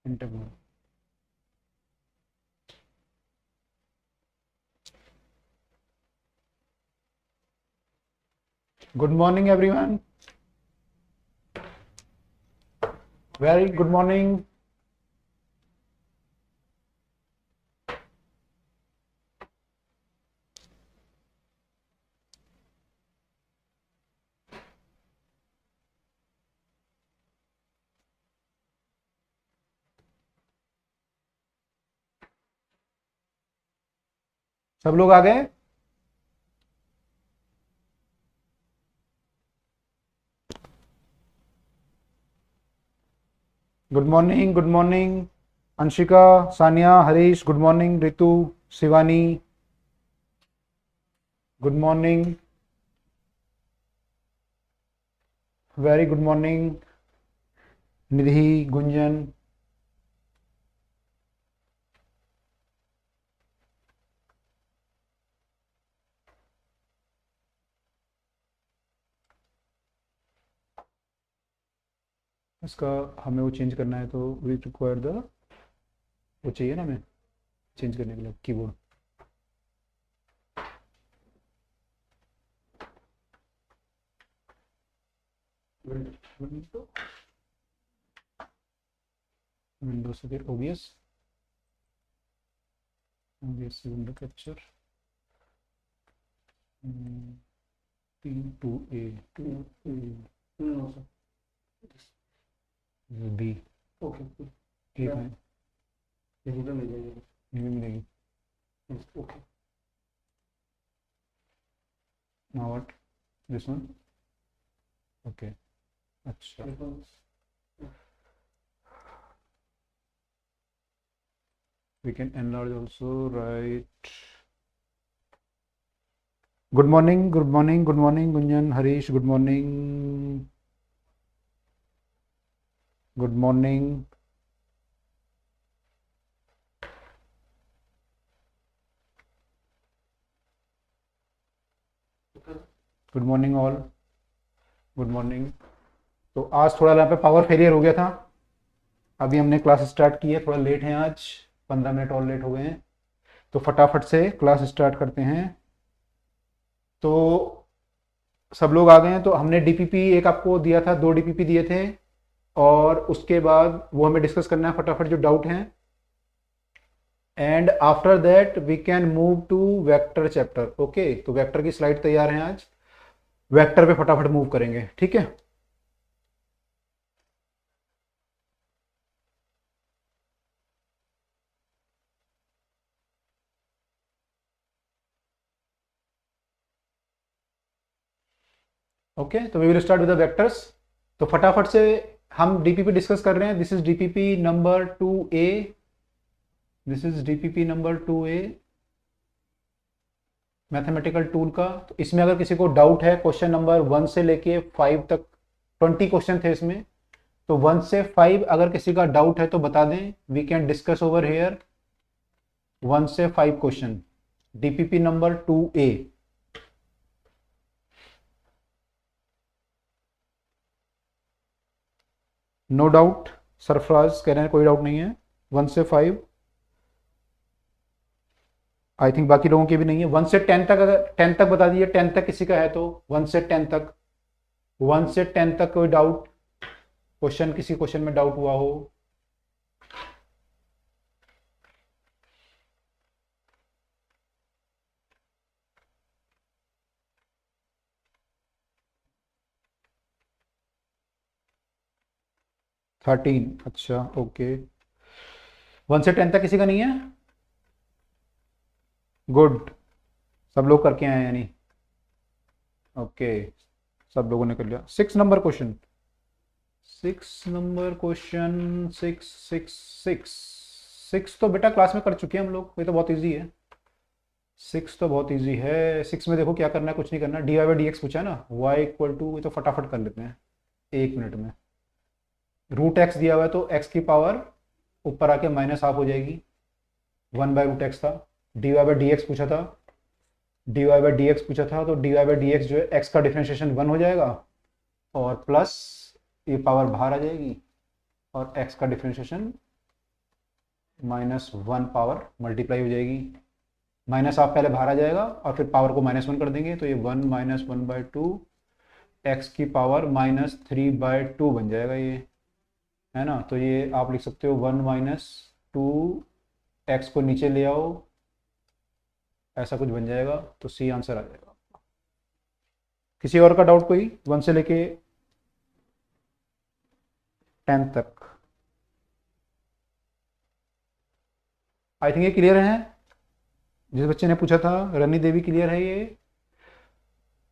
Interval. Good morning everyone, very good morning. सब लोग आ गए? Good morning, good morning Anshika, Saniya, Harish, good morning Ritu, Shivani, good morning, very good morning Nidhi, Gunjan. इसका हमें वो चेंज करना है तो वी रिक्वायर द, वो चाहिए ना हमें चेंज करने के लिए कीबोर्ड। विंडो से फिर ओबीएस, ओबीएस से window capture, 2A, 2A B. Okay, ठीक है, यहीं पे मिल जाएगी, यहीं मिलेगी। Okay, now what, this one. Okay, अच्छा, we can enlarge also, right? Good morning, good morning, good morning Gunjan, Harish, good morning, good morning. Good morning all, good morning. तो आज थोड़ा यहाँ पे पावर फेलियर हो गया था, अभी हमने क्लास स्टार्ट की है, थोड़ा लेट है आज, 15 मिनट और लेट हो गए हैं, तो फटाफट से क्लास स्टार्ट करते हैं। तो सब लोग आ गए हैं, तो हमने डीपीपी एक आपको दिया था, 2 डीपीपी दिए थे, और उसके बाद वो हमें डिस्कस करना है फटाफट जो डाउट हैं, and after that we can move to vector chapter. Okay, तो वेक्टर की स्लाइड तैयार है, आज वेक्टर पे फटाफट मूव करेंगे, ठीक है। ओके, तो we will start with the vectors. तो फटाफट से हम डीपीपी डिस्कस कर रहे हैं। This is DPP number 2A, this is DPP number 2A mathematical tool का। तो इसमें अगर किसी को डाउट है, क्वेश्चन नंबर 1 से लेके 5 तक 20 क्वेश्चन थे इसमें, तो 1 से 5 अगर किसी का डाउट है तो बता दें, we can discuss over here 1 से 5 question, DPP number 2A। No doubt, Sarfaraz कह रहे हैं कोई डाउट नहीं है, 1 से 5। आई थिंक बाकी लोगों की भी नहीं है। 1 से 10 तक, अगर 10 तक बता दीजिए, 10 तक किसी का है तो 1 से 10 तक, 1 से 10 तक कोई डाउट, क्वेश्चन किसी क्वेश्चन में डाउट हुआ हो। थर्टीन, अच्छा ओके, 1 से 10 तक किसी का नहीं है। गुड, सब लोग करके आए हैं यानी, ओके, सब लोगों ने कर लिया। 6 नंबर क्वेश्चन, 6 नंबर क्वेश्चन, 6 तो बेटा क्लास में कर चुके हैं हम लोग, ये तो बहुत इजी है, 6 तो बहुत इजी है। 6 में देखो क्या करना है, कुछ नहीं करना, d y by d x पूछा है ना, वाई इक्वल टू, ये तो फटाफट कर लेते हैं 1 मिनट में। रूट एक्स दिया हुआ है तो एक्स की पावर ऊपर आके माइनस हाफ हो जाएगी, 1/√x था। D y by d x पूछा था, d y by d x पूछा था, तो d y by d x जो है एक्स का डिफ्रेंशिएशन 1 हो जाएगा, और प्लस ये पावर बाहर आ जाएगी, और एक्स का डिफ्रेंशिएशन -1 पावर मल्टीप्लाई हो जाएगी, माइनस आप पहले बाहर आ जाएगा और फिर पावर को -1 कर देंगे, तो ये 1 - 1/2 एक्स की पावर -3/2 बन जाएगा ये, है ना। तो ये आप लिख सकते हो 1 - 2 एक्स को नीचे ले आओ, ऐसा कुछ बन जाएगा, तो सी आंसर आ जाएगा। किसी और का डाउट कोई 1 से लेके 10 तक? आई थिंक ये क्लियर है। जिस बच्चे ने पूछा था रनी देवी, क्लियर है ये?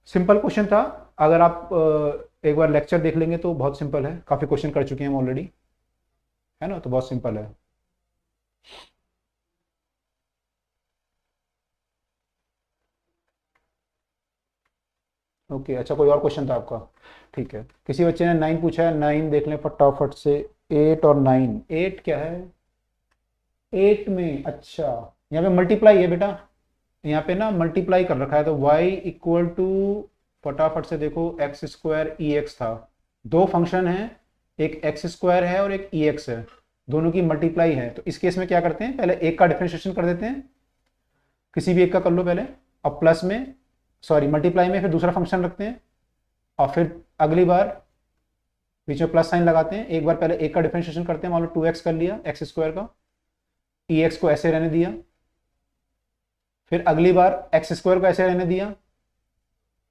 सिंपल क्वेश्चन था, अगर आप एक बार लेक्चर देख लेंगे तो बहुत सिंपल है, काफ़ी क्वेश्चन कर चुके हैं हम ऑलरेडी, है ना, तो बहुत सिंपल है। ओके अच्छा, कोई और क्वेश्चन था आपका? ठीक है, किसी बच्चे ने 9 पूछा है, 9 देख लें फटाफट से। 8 और 9, 8 क्या है? 8 में अच्छा, यहाँ पे मल्टीप्लाई है बेटा, यहाँ पे ना मल्टीप्लाई कर रखा है, तो y इक्वल टू, फटाफट से देखो, एक्स स्क्वायर ई एक्स था। दो फंक्शन है, एक एक्स स्क्वायर है और एक ई एक्स है, दोनों की मल्टीप्लाई है। तो इस केस में क्या करते हैं, पहले एक का डिफरेंशिएशन कर देते हैं, किसी भी एक का कर लो पहले, और प्लस में, सॉरी मल्टीप्लाई में फिर दूसरा फंक्शन रखते हैं, और फिर अगली बार बीच में प्लस साइन लगाते हैं। एक बार पहले एक का डिफरेंशिएशन करते हैं, मान लो 2x कर लिया एक्स स्क्वायर का, ई एक्स को ऐसे रहने दिया, फिर अगली बार एक्स स्क्वायर को ऐसे रहने दिया,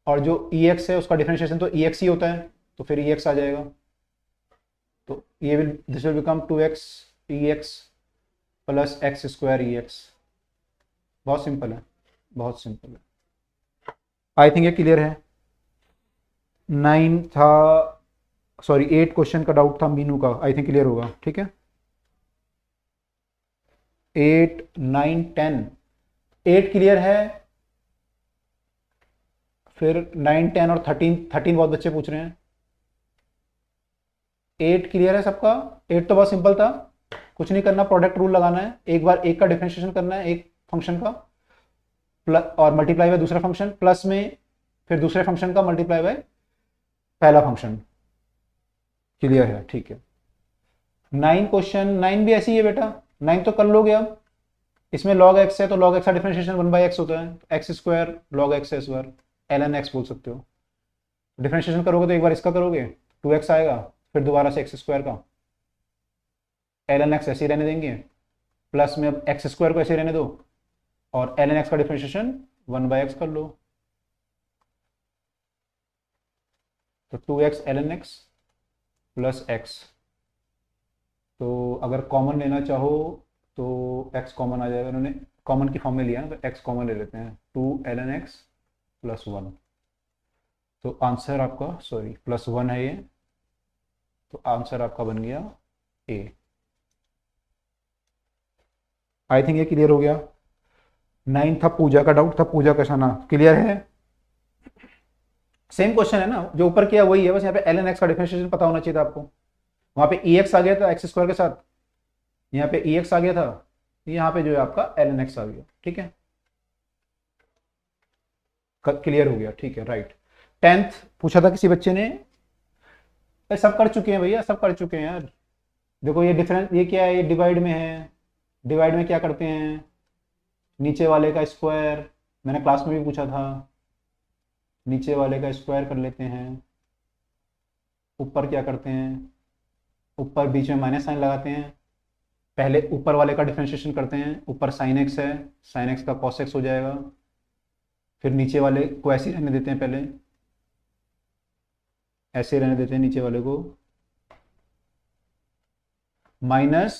और जो ई एक्स है उसका डिफरेंशिएशन तो ई एक्स ही होता है, तो फिर ई एक्स आ जाएगा। तो ये will, this will become 2x E x plus x square E x. बहुत सिंपल है, बहुत सिंपल है। आई थिंक ये क्लियर है। 9 था, सॉरी 8 क्वेश्चन का डाउट था मीनू का, आई थिंक क्लियर होगा, ठीक है। 8 9 10, 8 क्लियर है, फिर 9 10 और 13 बहुत बच्चे पूछ रहे हैं। 8 क्लियर है सबका? 8 तो बहुत सिंपल था, कुछ नहीं करना, प्रोडक्ट रूल लगाना है, एक बार एक का डिफरेंशिएशन करना है एक फंक्शन का, प्लस और मल्टीप्लाई बाय दूसरा फंक्शन, प्लस में फिर दूसरे फंक्शन का मल्टीप्लाई बाय पहला फंक्शन। क्लियर है, ठीक है। 9 क्वेश्चन, 9 भी ऐसी ही है बेटा, 9 तो कर लोगे अब। इसमें log x है तो log x का डिफरेंशिएशन 1/x होता है, एक्स स्क्वायर log x है, इस बार ln x बोल सकते हो। डिफरेंशिएशन करोगे तो एक बार इसका करोगे 2x आएगा, फिर दोबारा से एक्स स्क्वायर का, ln x ऐसे ही रहने देंगे, प्लस में अब एक्स स्क्वायर को ऐसे रहने दो, और ln x का डिफरेंशिएशन 1/x कर लो, तो 2x ln x plus x। तो अगर कॉमन लेना चाहो तो x कॉमन आ जाएगा, उन्होंने कॉमन की फॉर्म में लिया ना, तो x कॉमन ले लेते हैं, 2 ln x प्लस 1। तो आंसर आपका, सॉरी प्लस 1 है ये, तो आंसर आपका बन गया ए। आई थिंक ये क्लियर हो गया। 9 था पूजा का डाउट था, पूजा कशाना, क्लियर है? सेम क्वेश्चन है ना, जो ऊपर किया वही है, बस यहाँ पे ln x का डिफरेंशिएशन पता होना चाहिए था आपको। वहां पे ई एक्स आ गया था एक्स स्क्वायर के साथ, यहाँ पे ई एक्स आ गया था, यहाँ पे जो है आपका ln x आ गया, ठीक है, क्लियर हो गया, ठीक है, राइट। 10th पूछा था किसी बच्चे ने, सब कर चुके हैं भैया, सब कर चुके हैं यार। देखो ये डिफरेंस, ये क्या है, ये डिवाइड में है, डिवाइड में क्या करते हैं, नीचे वाले का स्क्वायर, मैंने क्लास में भी पूछा था, नीचे वाले का स्क्वायर कर लेते हैं, ऊपर क्या करते हैं, ऊपर बीच में माइनस साइन लगाते हैं, पहले ऊपर वाले का डिफरेंशिएशन करते हैं, ऊपर साइन एक्स है, साइन एक्स का कॉस एक्स हो जाएगा, फिर नीचे वाले को ऐसे ही रहने देते हैं, पहले ऐसे रहने देते हैं नीचे वाले को, माइनस,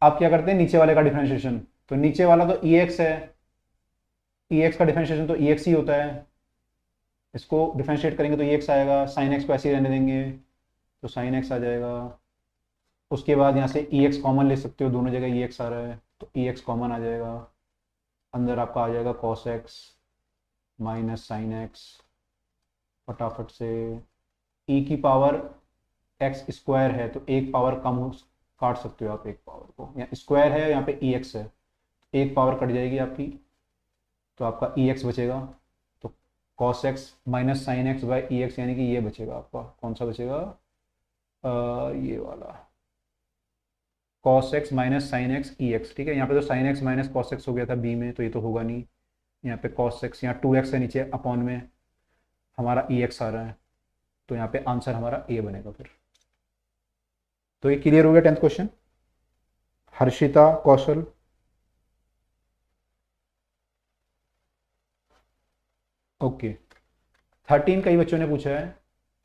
अब क्या करते हैं नीचे वाले का डिफरेंशिएशन, तो नीचे वाला तो ई एक्स है, ई एक्स का डिफरेंशिएशन तो ई एक्स ही होता है, इसको डिफरेंशिएट करेंगे तो ई एक्स आएगा, साइन एक्स को ऐसे ही रहने देंगे तो साइन एक्स आ जाएगा। उसके बाद यहाँ से ई एक्स कॉमन ले सकते हो, दोनों जगह ई एक्स आ रहा है तो ई एक्स कॉमन आ जाएगा, अंदर आपका आ जाएगा cos x minus sine x, फटाफट से ई की पावर एक्स स्क्वायर है तो एक पावर कम काट सकते हो आप, एक पावर को, यहाँ स्क्वायर है यहाँ पे ई एक्स है, एक पावर कट जाएगी आपकी, तो आपका ई एक्स बचेगा, तो cos x minus sine x by E x, यानी कि ये बचेगा आपका, कौन सा बचेगा, ये वाला, cos x minus sine x e x, ठीक है। यहाँ पे तो sine x minus cos x हो गया था बी में, तो ये तो होगा नहीं। यहाँ पे कॉस एक्स, यहाँ 2x है नीचे, अपॉन में हमारा ई एक्स आ रहा है, तो यहाँ पे आंसर हमारा ए बनेगा फिर। तो ये क्लियर हो गया 10th क्वेश्चन। हर्षिता, कौशल, ओके। 13 कई बच्चों ने पूछा है,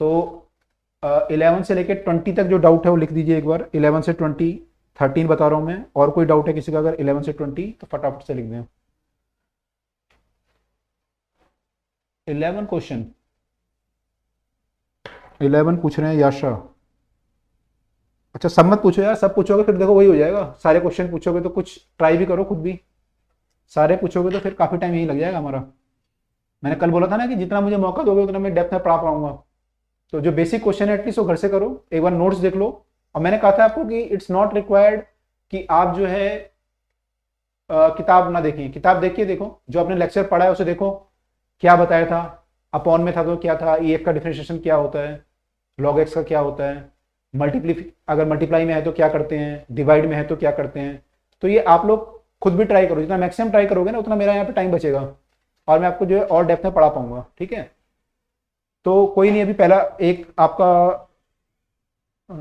तो 11 से लेकर 20 तक जो डाउट है वो लिख दीजिए एक बार। 11 से 20, 13 बता रहा हूं मैं, और कोई डाउट है किसी का अगर 11 से 20 तो फटाफट से लिख दें। 11 क्वेश्चन, 11 पूछ रहे हैं याशा। अच्छा सब मत पूछो यार, सब पूछोगे फिर देखो वही हो जाएगा, सारे क्वेश्चन पूछोगे तो कुछ ट्राई भी करो खुद भी। सारे पूछोगे तो फिर काफी टाइम यही लग जाएगा हमारा। मैंने कल बोला था ना कि जितना मुझे मौका दोगे उतना मैं डेप्थ में पढ़ा पाऊंगा। तो जो बेसिक क्वेश्चन है एटलीस्ट वो घर से करो, एक बार नोट्स देख लो। और मैंने कहा था आपको कि इट्स नॉट रिक्वायर्ड कि आप जो है किताब ना देखिए, किताब देखिए, देखो जो आपने लेक्चर पढ़ा है उसे देखो, क्या बताया था। अपॉन में था तो क्या था, ई एक्स का डिफरेंशिएशन क्या होता है, लॉग एक्स का क्या होता है, अगर मल्टीप्लाई में है तो क्या करते हैं, डिवाइड में है तो क्या करते हैं। तो ये आप लोग खुद भी ट्राई करो, जितना मैक्सिमम ट्राई करोगे ना उतना मेरा यहाँ पे टाइम बचेगा और मैं आपको जो है और डेप्थ में पढ़ा पाऊंगा, ठीक है। तो कोई नहीं, अभी पहला एक आपका,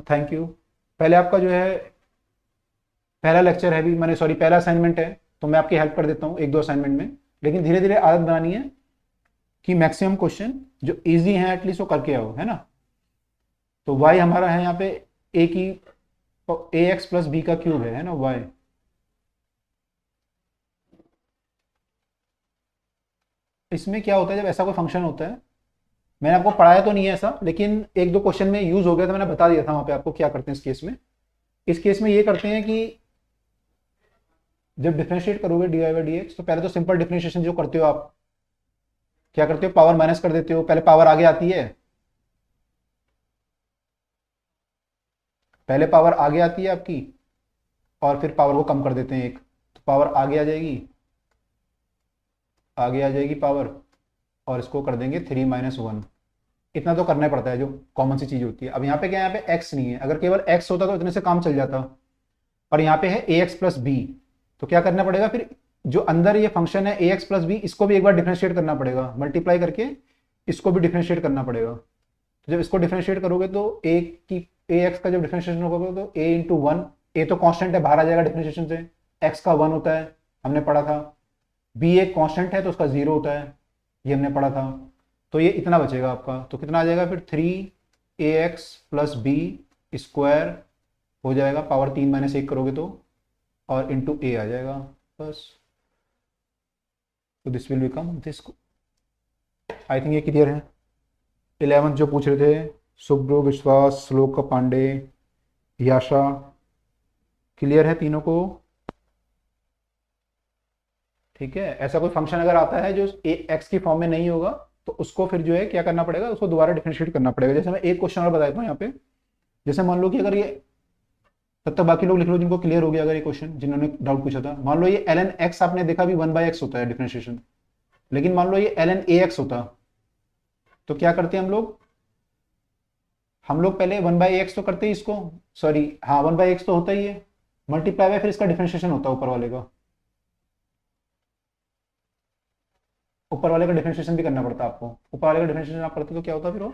थैंक यू, पहले आपका जो है पहला लेक्चर है भी, मैंने सॉरी पहला असाइनमेंट है, तो मैं आपकी हेल्प कर देता हूँ एक दो असाइनमेंट में। लेकिन धीरे धीरे आदत बनानी है कि मैक्सिमम क्वेश्चन जो इजी हैं एटलीस्ट वो करके आओ, है ना। तो y हमारा है यहाँ पे a की ए एक्स प्लस बी का क्यूब है ना y। इसमें क्या होता है जब ऐसा कोई फंक्शन होता है, मैंने आपको पढ़ाया तो नहीं है ऐसा, लेकिन एक दो क्वेश्चन में यूज हो गया था, मैंने बता दिया था वहां पे आपको क्या करते हैं इस केस में। इस केस में ये करते हैं कि जब डिफरेंशिएट करोगे d y by d x, तो पहले तो सिंपल डिफरेंशिएशन जो करते हो आप क्या करते हो, पावर माइनस कर देते हो, पहले पावर आगे आती है, पहले पावर आगे आती है आपकी और फिर पावर को कम कर देते हैं एक, तो पावर आगे आ जाएगी, आगे आ जाएगी पावर, और इसको कर देंगे 3 - 1। इतना तो करना पड़ता है, जो कॉमन सी चीज होती है। अब यहाँ पे क्या है, यहाँ पे x नहीं है, अगर केवल x होता तो इतने से काम चल जाता, और यहाँ पे है ए एक्स प्लस बी, तो क्या करना पड़ेगा फिर, जो अंदर ये फंक्शन है ए एक्स प्लस बी, इसको भी एक बार डिफरेंशिएट करना पड़ेगा, मल्टीप्लाई करके इसको भी डिफरेंशिएट करना पड़ेगा। तो जब इसको डिफरेंशिएट करोगे तो ए की ए एक्स का जब डिफरेंशिएशन होगा तो ए इंटू वन, ए तो कांस्टेंट है बाहर आ जाएगा डिफरेंशिएशन से, एक्स का 1 होता है हमने पढ़ा था, बी एक कांस्टेंट है तो उसका 0 होता है, ये हमने पढ़ा था। तो ये इतना बचेगा आपका, तो कितना आ जाएगा फिर 3ax प्लस बी स्क्वायर हो जाएगा, पावर 3 - 1 करोगे तो, और इंटू ए आ जाएगा बस। तो this will become this. I think ये क्लियर है। 11 जो पूछ रहे थे, सुब्रो, विश्वास, श्लोक पांडे, याशा, क्लियर है तीनों को, ठीक है। ऐसा कोई फंक्शन अगर आता है जो एक्स की फॉर्म में नहीं होगा तो उसको फिर जो है क्या करना पड़ेगा, उसको दोबारा डिफरेंशिएट करना पड़ेगा। जैसे मैं एक क्वेश्चन और बताता हूँ यहाँ पे, जैसे मान लो कि अगर ये, तब तक बाकी लोग लिख लो जिनको क्लियर हो गया अगर ये क्वेश्चन, जिन्होंने डाउट पूछा था। मान लो ये ln x आपने देखा भी 1/x होता है डिफरेंशिएशन, लेकिन मान लो ये ln ax होता, तो क्या करते हैं हम लोग पहले 1/x तो करते ही इसको, सॉरी हाँ 1/x तो होता ही है, मल्टीप्लाई बाय फिर इसका डिफरेंशिएशन होता है ऊपर वाले का, ऊपर वाले का डिफरेंशिएशन भी करना पड़ता है आपको। ऊपर वाले का डिफरेंशिएशन आप करते तो क्या होता फिर वो,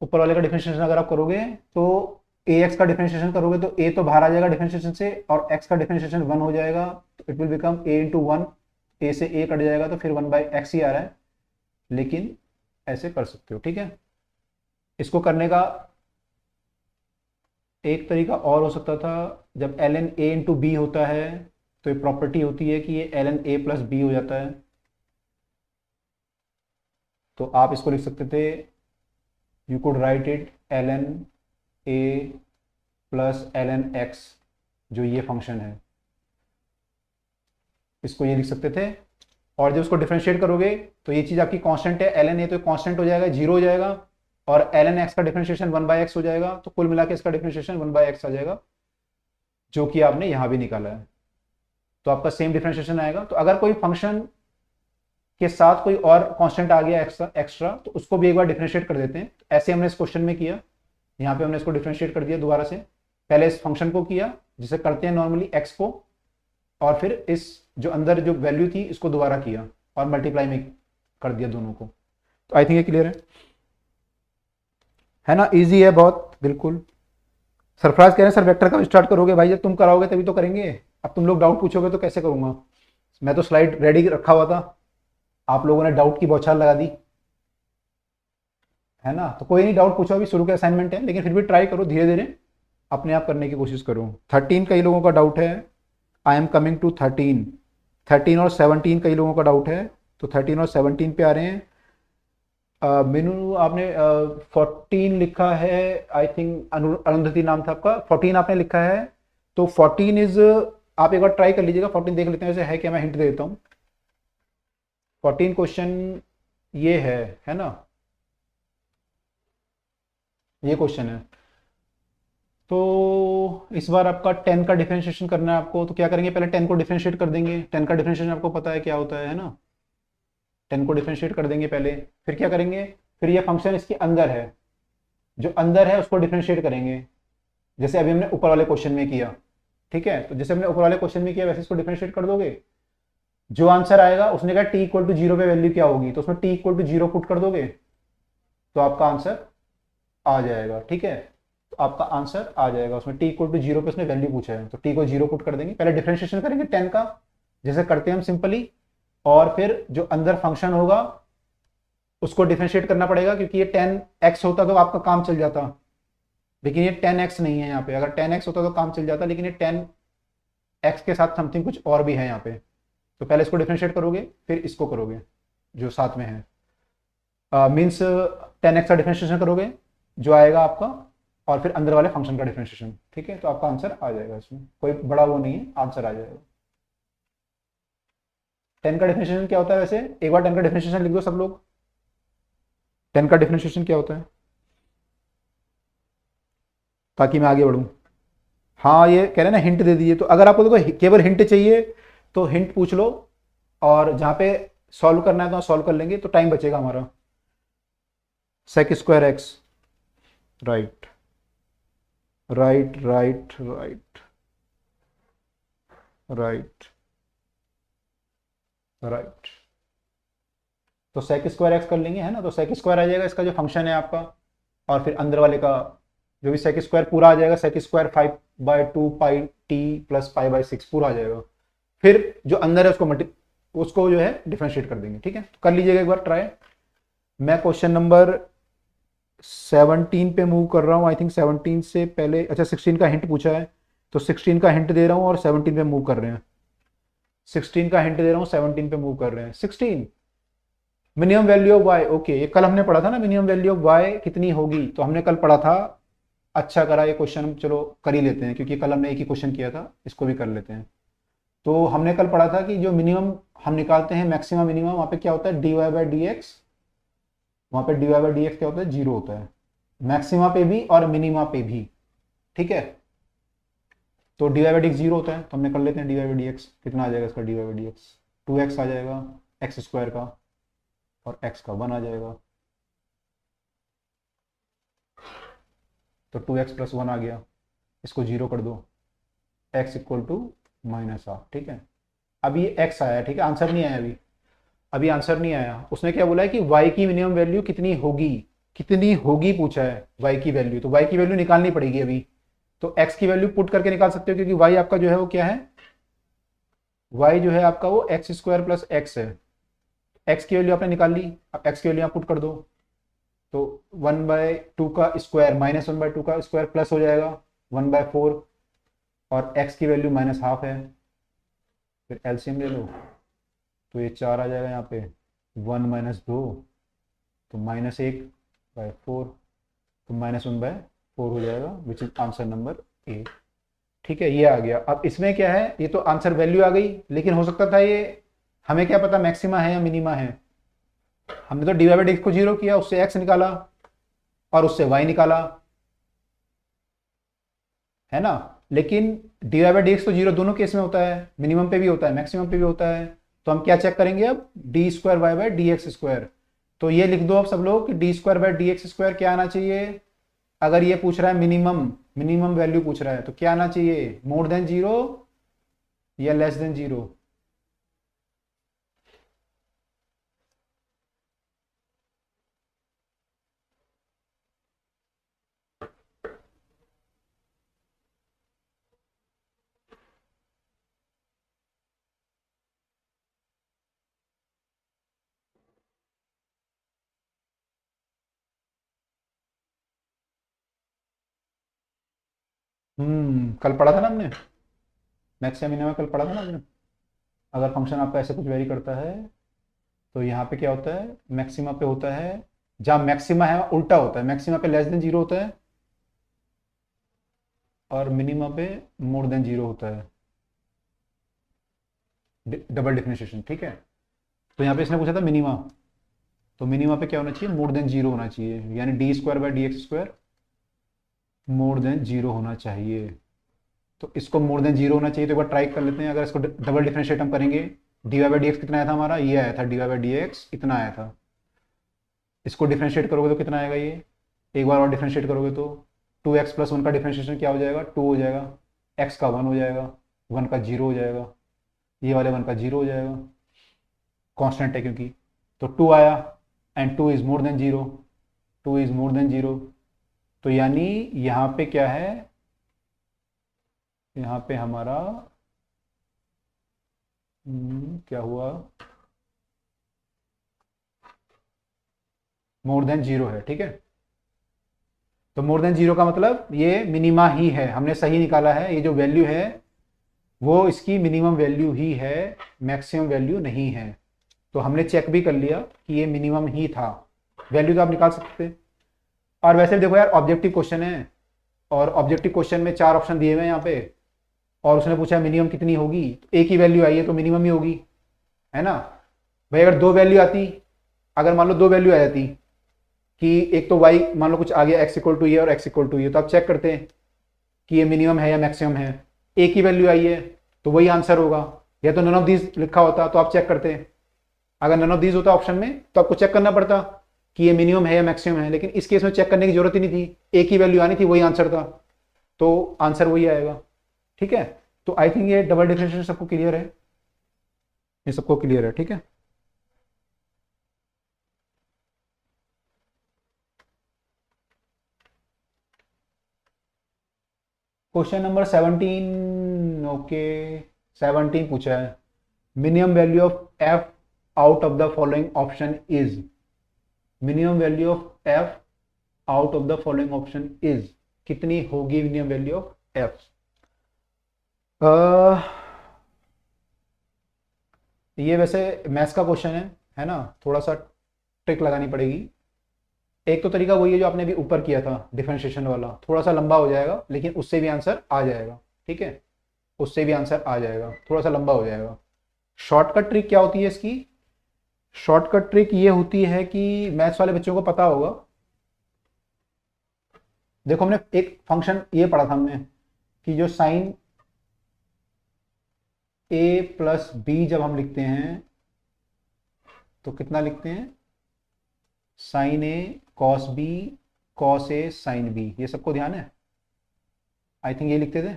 ऊपर वाले का डिफरेंशिएशन अगर आप करोगे तो ए एक्स का डिफरेंशिएशन करोगे तो ए तो बाहर आ जाएगा डिफरेंशिएशन से, और एक्स का डिफरेंशिएशन 1 हो जाएगा, तो it will become a into 1, ए से ए कट जाएगा तो फिर 1/x ही आ रहा है। लेकिन ऐसे कर सकते हो, ठीक है। इसको करने का एक तरीका और हो सकता था, जब ln a इंटू बी होता है तो ये प्रॉपर्टी होती है कि ये ln a प्लस बी हो जाता है, तो आप इसको लिख सकते थे, you could write it ln a plus ln x, जो ये फंक्शन है इसको ये लिख सकते थे। और जब उसको डिफरेंशिएट करोगे तो ये चीज आपकी कांस्टेंट है, ln a तो कांस्टेंट हो जाएगा, 0 हो जाएगा, और ln x का डिफरेंशिएशन 1/x हो जाएगा, तो कुल मिला के इसका डिफरेंशिएशन 1/x आ जाएगा, जो कि आपने यहां भी निकाला है। तो आपका सेम डिफरेंशिएशन आएगा। तो अगर कोई फंक्शन के साथ कोई और कांस्टेंट आ गया एक्स्ट्रा तो उसको भी एक बार डिफरेंशिएट कर देते हैं। ऐसे हमने इस क्वेश्चन में किया, यहाँ पे हमने इसको डिफरेंशिएट कर दिया दोबारा से, पहले इस फंक्शन को किया जिसे करते हैं नॉर्मली एक्स को, और फिर इस जो अंदर जो वैल्यू थी इसको दोबारा किया और मल्टीप्लाई में कर दिया दोनों को। तो आई थिंक ये क्लियर है ना, इजी है बहुत, बिल्कुल। सरफराज कह रहे हैं सर वेक्टर कब स्टार्ट करोगे? भाई जब तुम कराओगे तभी तो करेंगे, अब तुम लोग डाउट पूछोगे तो कैसे करूंगा? मैं तो स्लाइड रेडी रखा हुआ था, आप लोगों ने डाउट की बौछार लगा दी, है ना। तो कोई नहीं, डाउट पूछो, अभी शुरू के असाइनमेंट है, लेकिन फिर भी ट्राई करो, धीरे धीरे अपने आप करने की कोशिश करो। 13 कई लोगों का डाउट है, आई एम कमिंग टू 13। 13 और 17 कई लोगों का डाउट है, तो 13 और 17 पे आ रहे हैं। मीनू आपने 14 लिखा है, आई थिंक अरुंधति नाम था आपका, 14 आपने लिखा है, तो 14 इज, आप एक बार ट्राई कर लीजिएगा, 14 देख लेते हैं वैसे है क्या, मैं हिंट दे देता हूँ। 14 क्वेश्चन ये है ना, ये क्वेश्चन है। तो इस बार आपका 10 का डिफरेंशिएशन करना है आपको, तो क्या करेंगे, पहले 10 को डिफरेंशिएट कर देंगे। 10 का डिफरेंशिएशन आपको पता है क्या होता है ना, 10 को डिफरेंशिएट कर देंगे पहले, फिर क्या करेंगे, फिर ये फंक्शन इसके अंदर है, जो अंदर है उसको डिफरेंशिएट करेंगे, जैसे अभी हमने ऊपर वाले क्वेश्चन में किया। ठीक है, तो जैसे हमने ऊपर वाले क्वेश्चन में किया वैसे इसको डिफरेंशिएट कर दोगे, जो आंसर आएगा उसने कहा टी इक्वल टू 0 पे वैल्यू क्या होगी, तो उसमें टी इक्वल टू 0 पुट कर दोगे तो आपका आंसर आ जाएगा। ठीक है, तो आपका आंसर आ जाएगा, उसमें टी इक्वल टू 0 पे उसने वैल्यू पूछा है, तो टी को 0 पुट कर देंगे, पहले डिफरेंशिएशन करेंगे 10 का जैसे करते हैं हम सिंपली, और फिर जो अंदर फंक्शन होगा उसको डिफरेंशिएट करना पड़ेगा, क्योंकि ये 10x होता तो आपका काम चल जाता, लेकिन ये 10x नहीं है यहाँ पे। अगर 10x होता तो काम चल जाता, लेकिन ये 10x के साथ समथिंग कुछ और भी है यहाँ पे। तो पहले इसको डिफरेंशिएट करोगे, फिर इसको करोगे जो साथ में है, मीन्स 10x का डिफरेंशिएशन करोगे जो आएगा आपका, और फिर अंदर वाले फंक्शन का डिफरेंशिएशन। ठीक है, तो आपका आंसर आ जाएगा, इसमें कोई बड़ा वो नहीं है, आंसर आ जाएगा। 10 का डिफरेंशिएशन क्या होता है वैसे, एक बार 10 का डिफरेंशिएशन लिख दो सब लोग। 10 का डिफरेंशिएशन क्या होता है, ताकि मैं आगे बढ़ूं। हाँ, ये कह रहे हैं ना हिंट दे दीजिए, तो अगर आपको देखो केवल हिंट चाहिए तो हिंट पूछ लो, और जहां पे सॉल्व करना है तो सॉल्व कर लेंगे, तो टाइम बचेगा हमारा। Sec square x, right right right right right right, तो सेक स्क्वायर एक्स कर लेंगे, है ना। तो सेक स्क्वायर आ जाएगा इसका जो फंक्शन है आपका, और फिर अंदर वाले का जो भी सेक स्क्वायर पूरा आ जाएगा, sec square 5/2 pi t plus pi by 6 पूरा आ जाएगा। फिर जो अंदर है उसको जो है डिफरेंशिएट कर देंगे। ठीक है, तो कर लीजिएगा एक बार ट्राई। मैं क्वेश्चन नंबर 17 पे मूव कर रहा हूँ, आई थिंक 17 से पहले, अच्छा 16 का हिंट पूछा है, तो 16 का हिंट दे रहा हूँ और 17 पे मूव कर रहे हैं। 16 का हिंट दे रहा हूँ, 17 पे मूव कर रहे हैं। 16 minimum value of y, okay, ये कल हमने पढ़ा था ना, मिनिमम वैल्यू ऑफ वाई कितनी होगी, तो हमने कल पढ़ा था। अच्छा करा ये क्वेश्चन चलो कर ही लेते हैं, क्योंकि कल हमने एक ही क्वेश्चन किया था, इसको भी कर लेते हैं। तो हमने कल पढ़ा था कि जो मिनिमम हम निकालते हैं, मैक्सिमम मिनिमम, वहां पे क्या होता है, dy बाई डी एक्स, वहां पे dy बाई डी एक्स क्या होता है, 0 होता है, मैक्सिमा पे भी और मिनिमा पे भी। ठीक है, तो dy बाई डी एक्स 0 होता है, तो हमने कर लेते हैं dy बाई डी एक्स, कितना आ जाएगा इसका dy by d x, 2x आ जाएगा एक्स स्क्वायर का, और x का 1 आ जाएगा, तो 2x प्लस 1 आ गया, इसको 0 कर दो, x इक्वल टू -1/2। ठीक है, अभी ये x आया, ठीक है, आंसर नहीं आया अभी आंसर नहीं आया। उसने क्या बोला है कि y की मिनिमम वैल्यू कितनी होगी पूछा है, y की वैल्यू, तो y की वैल्यू निकालनी पड़ेगी अभी। तो x की वैल्यू पुट करके निकाल सकते हो, क्योंकि y आपका जो है वो क्या है, y जो है आपका वो एक्स स्क्वायर प्लस एक्स है। x की वैल्यू आपने निकाल ली, अब x की वैल्यू आप पुट कर दो, तो 1/2 का स्क्वायर माइनस 1/2 का स्क्वायर प्लस हो जाएगा 1/4, और x की वैल्यू -1/2 है, फिर एलसीएम ले लो, तो ये 4 आ जाएगा यहाँ पे, 1 - 2 तो -1/4, तो -1/4 हो जाएगा, which is answer number A. ठीक है, ये आ गया। अब इसमें क्या है, ये तो आंसर वैल्यू आ गई, लेकिन हो सकता था ये, हमें क्या पता मैक्सिमा है या मिनिमा है। हमने तो डी बाई डी एक्स को 0 किया, उससे x निकाला और उससे y निकाला, है ना। लेकिन डी बाई डी एक्स तो 0 दोनों केस में होता है, मिनिमम पे भी होता है, मैक्सिमम पे भी होता है। तो हम क्या चेक करेंगे अब, d square y by d x square. तो ये लिख दो अब सब लोग कि d square by d x square क्या आना चाहिए, अगर ये पूछ रहा है मिनिमम मिनिमम वैल्यू पूछ रहा है, तो क्या आना चाहिए, मोर देन 0 या लेस देन 0? कल पढ़ा था ना हमने, मैक्सिमम मिनिमम कल पढ़ा था ना हमने। अगर फंक्शन आपका ऐसे कुछ वेरी करता है तो यहाँ पे क्या होता है, मैक्सिमा पे होता है, जहाँ मैक्सिमा है उल्टा होता है, मैक्सिमा पे लेस देन 0 होता है और मिनिमा पे मोर देन 0 होता है, डबल डिफरेंशिएशन, ठीक है। तो यहाँ पे इसने पूछा था मिनिमा, तो मिनिमा पे क्या होना चाहिए, मोर देन 0 होना चाहिए, यानी d² / dx² मोर देन 0 होना चाहिए। तो इसको मोर देन 0 होना चाहिए, तो एक बार ट्राई कर लेते हैं। अगर इसको डबल डिफरेंशिएट हम करेंगे, dy/dx कितना आया था हमारा, ये आया था, dy/dx इतना आया था। इसको डिफरेंशिएट करोगे तो कितना आएगा, ये एक बार और डिफरेंशिएट करोगे तो 2x+1 का डिफरेंशिएशन क्या हो जाएगा, 2 हो जाएगा, x का 1 हो जाएगा, 1 का 0 हो जाएगा, ये वाले 1 का 0 हो जाएगा, कांस्टेंट है क्योंकि। तो 2 आया and 2 is more than 0, 2 is more than 0। तो यानी यहाँ पे क्या है, यहाँ पे हमारा क्या हुआ, मोर देन 0 है, ठीक है। तो मोर देन 0 का मतलब ये मिनिमा ही है, हमने सही निकाला है, ये जो वैल्यू है वो इसकी मिनिमम वैल्यू ही है, मैक्सिमम वैल्यू नहीं है। तो हमने चेक भी कर लिया कि ये मिनिमम ही था, वैल्यू तो आप निकाल सकते। और वैसे देखो यार, ऑब्जेक्टिव क्वेश्चन है और ऑब्जेक्टिव क्वेश्चन में 4 ऑप्शन दिए हुए हैं यहाँ पे, और उसने पूछा मिनिमम कितनी होगी, तो एक ही वैल्यू आई है तो मिनिमम ही होगी, है ना भाई। अगर दो वैल्यू आती, अगर मान लो दो वैल्यू आ जाती कि एक तो y मान लो कुछ आ गया x = ये और x = ये, तो आप चेक करते हैं कि ये मिनिमम है या मैक्सिमम है। एक ही वैल्यू आई है तो वही आंसर होगा, या तो नन ऑफ दीज लिखा होता तो आप चेक करते हैं। अगर नन ऑफ दीज होता ऑप्शन में तो आपको चेक करना पड़ता कि ये मिनिमम है या मैक्सिमम है, लेकिन इस केस में चेक करने की जरूरत ही नहीं थी, एक ही वैल्यू आनी थी, वही आंसर था, तो आंसर वही आएगा, ठीक है। तो आई थिंक ये डबल डिफरेंशिएशन सबको क्लियर है, ये सबको क्लियर है, ठीक है। क्वेश्चन नंबर 17, ओके 17 पूछा है, minimum value of F out of the following option is, minimum value of F out of the following option is, कितनी होगी मिनिमम वैल्यू ऑफ एफ। ये वैसे मैथ्स का क्वेश्चन है ना, थोड़ा सा ट्रिक लगानी पड़ेगी। एक तो तरीका वही है जो आपने अभी ऊपर किया था डिफरेंशिएशन वाला, थोड़ा सा लंबा हो जाएगा लेकिन उससे भी आंसर आ जाएगा, ठीक है, उससे भी आंसर आ जाएगा, थोड़ा सा लंबा हो जाएगा। शॉर्टकट ट्रिक क्या होती है इसकी, शॉर्टकट ट्रिक ये होती है कि मैथ्स वाले बच्चों को पता होगा। देखो हमने एक फंक्शन ये पढ़ा था हमने कि जो साइन a+b जब हम लिखते हैं तो कितना लिखते हैं, sine a cos b cos a sine b, ये सबको ध्यान है, आई थिंक ये लिखते थे।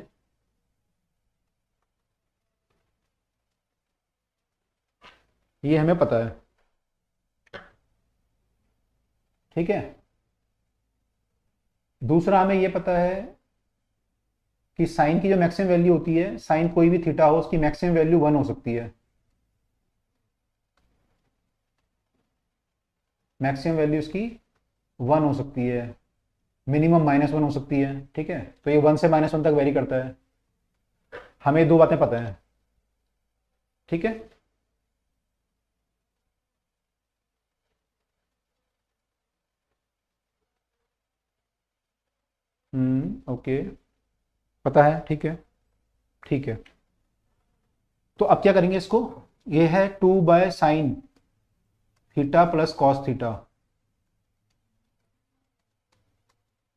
ये हमें पता है, ठीक है। दूसरा हमें ये पता है कि साइन की जो मैक्सिमम वैल्यू होती है, साइन कोई भी थीटा हो उसकी मैक्सिमम वैल्यू 1 हो सकती है, मैक्सिमम वैल्यू इसकी 1 हो सकती है, मिनिमम -1 हो सकती है, ठीक है। तो ये 1 से -1 तक वेरी करता है, हमें दो बातें पता है, ठीक है। ओके, पता है, ठीक है, ठीक है। तो अब क्या करेंगे इसको, ये है 2/sin theta plus cos theta,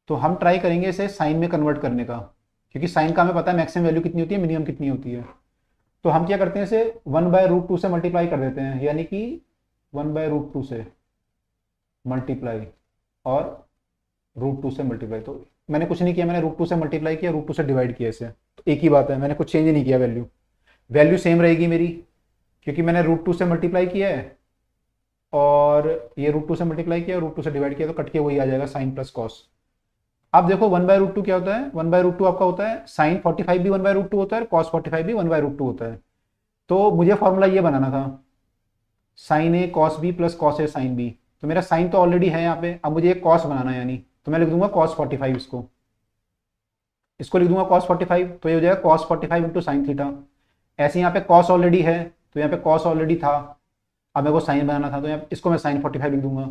तो हम ट्राई करेंगे इसे साइन में कन्वर्ट करने का, क्योंकि साइन का हमें पता है मैक्सिमम वैल्यू कितनी होती है, मिनिमम कितनी होती है। तो हम क्या करते हैं, इसे 1/√2 से मल्टीप्लाई कर देते हैं, यानी कि 1/√2 से मल्टीप्लाई और √2 से मल्टीप्लाई, तो मैंने कुछ नहीं किया, मैंने रूट टू से मल्टीप्लाई किया, रूट टू से डिवाइड किया इसे, तो एक ही बात है, मैंने कुछ चेंज नहीं किया, वैल्यू वैल्यू सेम रहेगी मेरी, क्योंकि मैंने रूट टू से मल्टीप्लाई किया है और ये रूट टू से मल्टीप्लाई किया, रूट टू से डिवाइड किया, तो कट के वही आ जाएगा साइन प्लस कॉस। अब देखो वन बाय रूट टू क्या होता है, वन बाय रूट टू आपका होता है साइन 45 भी वन बाय रूट टू होता है, कॉस 45 भी वन बाय रूट टू होता है। तो मुझे फॉर्मूला ये बनाना था, sign A cos B plus cos A sine B, तो मेरा साइन तो ऑलरेडी है यहाँ पे, अब मुझे एक कॉस बनाना है, यानी तो मैं लिख दूंगा कॉस 45, इसको लिख दूंगा कॉस 45, तो ये हो जाएगा कॉस 45 इंटू साइन थीटा। ऐसे यहाँ पे कॉस ऑलरेडी है, तो यहाँ पे कॉस ऑलरेडी था, अब मेरे को साइन बनाना था, तो यहाँ इसको मैं साइन 45 लिख दूंगा।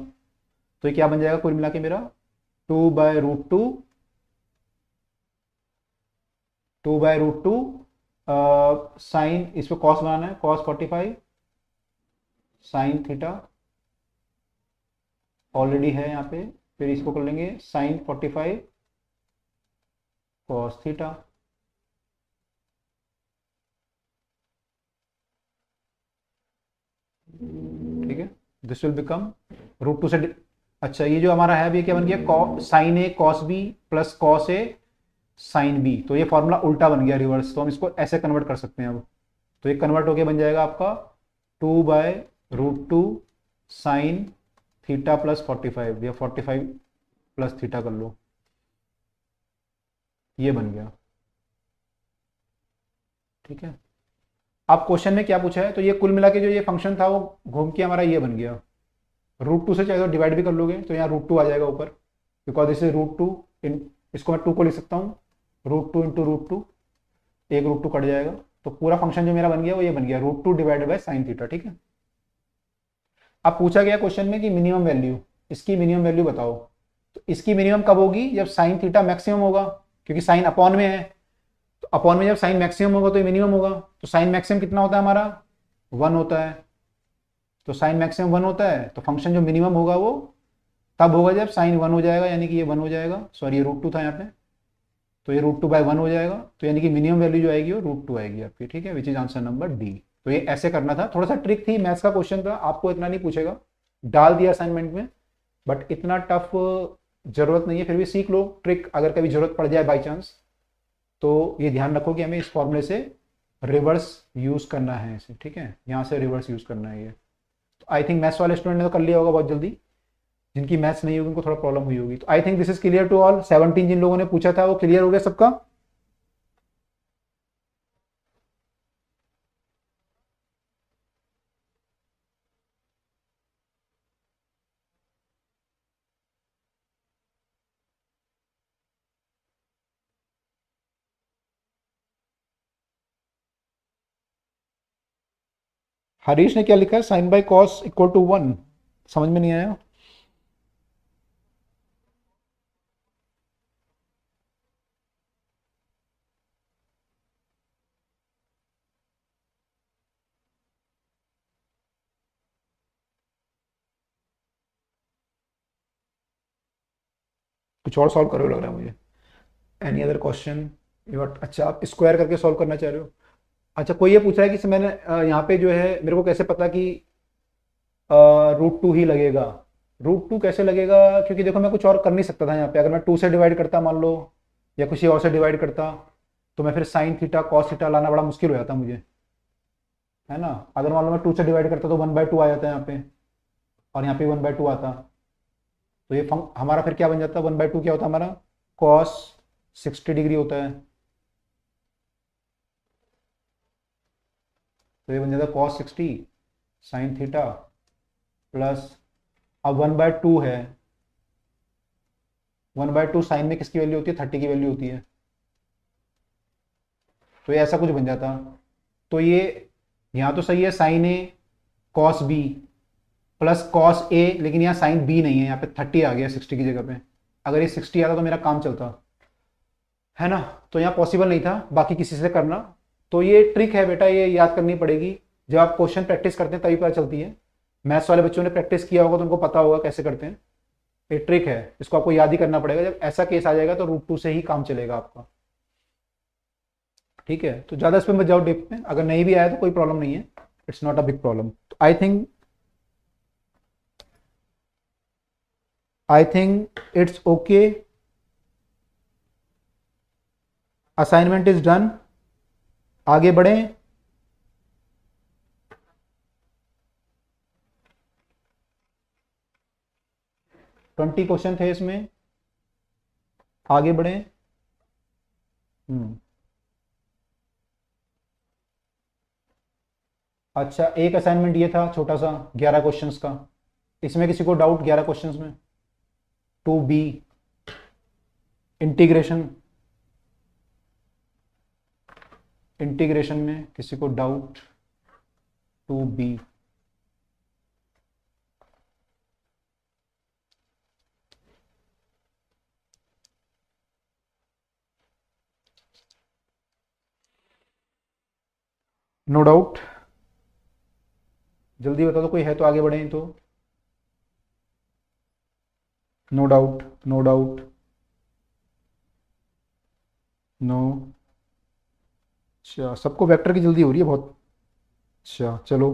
तो ये क्या बन जाएगा कुल मिला के मेरा 2/√2, 2/√2 साइन, इस पर कॉस बनाना है, कॉस 45 साइन थीटा ऑलरेडी है यहाँ पे, फिर इसको कर लेंगे साइन 45 कॉस थीटा। ठीक है, this will become root two से अच्छा ये जो हमारा है अभी क्या बन गया, sign A cos B plus cos A sine B, तो ये फॉर्मूला उल्टा बन गया रिवर्स, तो हम इसको ऐसे कन्वर्ट कर सकते हैं अब। तो ये कन्वर्ट होके बन जाएगा आपका 2/√2 साइन थीटा प्लस 45, या 45 प्लस थीटा कर लो, ये बन गया। ठीक है, अब क्वेश्चन में क्या पूछा है, तो ये कुल मिला के जो ये फंक्शन था वो घूम के हमारा ये बन गया, रूट टू से चाहे तो डिवाइड भी कर लोगे तो यहाँ रूट टू आ जाएगा ऊपर, because this is root two, इन इसको मैं टू को लिख सकता हूँ, root two into root two, एक रूट टू कट जाएगा, तो पूरा फंक्शन जो मेरा बन गया वो ये बन गया root two divided by sine theta. ठीक है, अब पूछा गया क्वेश्चन में कि मिनिमम वैल्यू, इसकी मिनिमम वैल्यू बताओ, तो इसकी मिनिमम कब होगी, जब साइन थीटा मैक्सिमम होगा, क्योंकि साइन अपॉन में है, तो अपॉन में जब साइन मैक्सिमम होगा तो ये मिनिमम होगा, तो साइन मैक्सिमम कितना होता है हमारा 1 होता है, तो साइन मैक्सिमम 1 होता है, तो फंक्शन जो मिनिमम होगा वो तब होगा जब साइन 1 हो जाएगा, यानी कि ये 1 हो जाएगा, सॉरी ये रूट टू था यहाँ पे, तो ये √2/1 हो जाएगा, तो यानी कि मिनिमम वैल्यू जो आएगी वो √2 आएगी आपकी। ठीक है, which is answer number D. तो ये ऐसे करना था, थोड़ा सा ट्रिक थी, मैथ्स का क्वेश्चन था, आपको इतना नहीं पूछेगा, डाल दिया असाइनमेंट में, बट इतना टफ जरूरत नहीं है, फिर भी सीख लो ट्रिक, अगर कभी जरूरत पड़ जाए बाई चांस, तो ये ध्यान रखो कि हमें इस फॉर्मूले से रिवर्स यूज करना है इसे। ठीक है, यहाँ से रिवर्स यूज करना है ये। तो आई थिंक मैथ्स वाले स्टूडेंट ने तो कर लिया होगा बहुत जल्दी, जिनकी मैथ्स नहीं होगी उनको थोड़ा प्रॉब्लम हुई होगी। तो I think this is clear to all, 17 जिन लोगों ने पूछा था वो क्लियर हो गया सबका। हरीश ने क्या लिखा है, sine by cos equal to 1, समझ में नहीं आया। कुछ और सॉल्व करो लग रहा है मुझे। एनी अदर क्वेश्चन, अच्छा आप स्क्वायर करके सॉल्व करना चाह रहे हो। अच्छा कोई ये पूछ रहा है कि मैंने यहाँ पे जो है मेरे को कैसे पता कि √2 ही लगेगा, √2 कैसे लगेगा, क्योंकि देखो मैं कुछ और कर नहीं सकता था यहाँ पे, अगर मैं 2 से डिवाइड करता मान लो, या किसी और से डिवाइड करता, तो मैं फिर साइन थीटा कॉस थीटा लाना बड़ा मुश्किल हो जाता मुझे, है ना। अगर मान लो मैं 2 से डिवाइड करता तो 1/2 आ जाता है यहाँ पे, और यहाँ पे 1/2 आता, तो ये हमारा फिर क्या बन जाता है, 1/2 क्या होता है हमारा, कॉस 60 डिग्री होता है, तो ये बन जाता है कॉस 60 साइन थीटा प्लस, अब 1/2 है, 1/2 साइन में किसकी वैल्यू होती है, 30 की वैल्यू होती है, तो ये ऐसा कुछ बन जाता। तो ये यहाँ तो सही है sign A cos B plus cos A, लेकिन यहाँ साइन बी नहीं है, यहाँ पे 30 आ गया 60 की जगह पे, अगर ये 60 आता तो मेरा काम चलता, है ना। तो यहाँ पॉसिबल नहीं था बाकी किसी से करना, तो ये ट्रिक है बेटा, ये याद करनी पड़ेगी, जब आप क्वेश्चन प्रैक्टिस करते हैं तभी पता चलती है। मैथ्स वाले बच्चों ने प्रैक्टिस किया होगा तो उनको पता होगा कैसे करते हैं, ये ट्रिक है, इसको आपको याद ही करना पड़ेगा, जब ऐसा केस आ जाएगा तो √2 से ही काम चलेगा आपका। ठीक है, तो ज़्यादा इस पर मत जाओ डिप में, अगर नहीं भी आया तो कोई प्रॉब्लम नहीं है, it's not a big problem. तो I think it's okay assignment is done, आगे बढ़ें। ट्वेंटी क्वेश्चन थे इसमें, आगे बढ़ें। अच्छा, एक असाइनमेंट ये था छोटा सा 11 क्वेश्चंस का, इसमें किसी को डाउट 11 क्वेश्चंस में? 2B इंटीग्रेशन, इंटीग्रेशन में किसी को डाउट? 2B नो डाउट, जल्दी बता दो, कोई है तो आगे बढ़ें। तो no doubt, no doubt, no. अच्छा, सबको वेक्टर की जल्दी हो रही है बहुत। अच्छा चलो,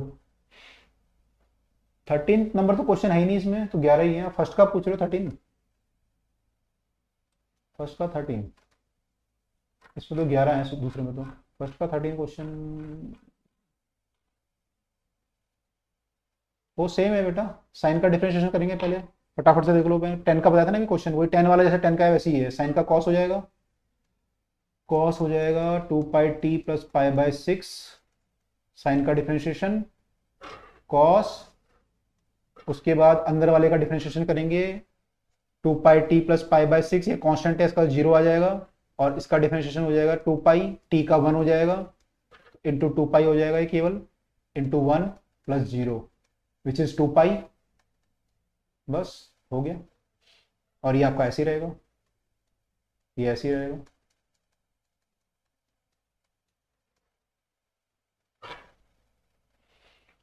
13 नंबर तो क्वेश्चन है ही नहीं इसमें, तो 11 ही है। फर्स्ट का पूछ रहे हो 13? फर्स्ट का 13, इसमें तो 11 है दूसरे में। तो फर्स्ट का 13 क्वेश्चन वो सेम है बेटा, साइन का डिफरेंशिएशन करेंगे पहले, फटाफट से देख लो। मैं 10 का बताया था ना भी क्वेश्चन, वही 10 वाला जैसे 10 का है वैसे ही है। साइन का कॉस हो जाएगा, कॉस हो जाएगा 2πt प्लस π/6, साइन का डिफरेंशिएशन कॉस, उसके बाद अंदर वाले का डिफरेंशिएशन करेंगे 2πt प्लस π/6, ये कांस्टेंट है, इसका 0 आ जाएगा, और इसका डिफरेंशिएशन हो जाएगा 2π, t का 1 हो जाएगा, इंटू 2π हो जाएगा ये केवल, इंटू 1 प्लस 0 विच इज 2π, बस हो गया। और ये आपका ऐसे ही रहेगा, ये ऐसे ही रहेगा।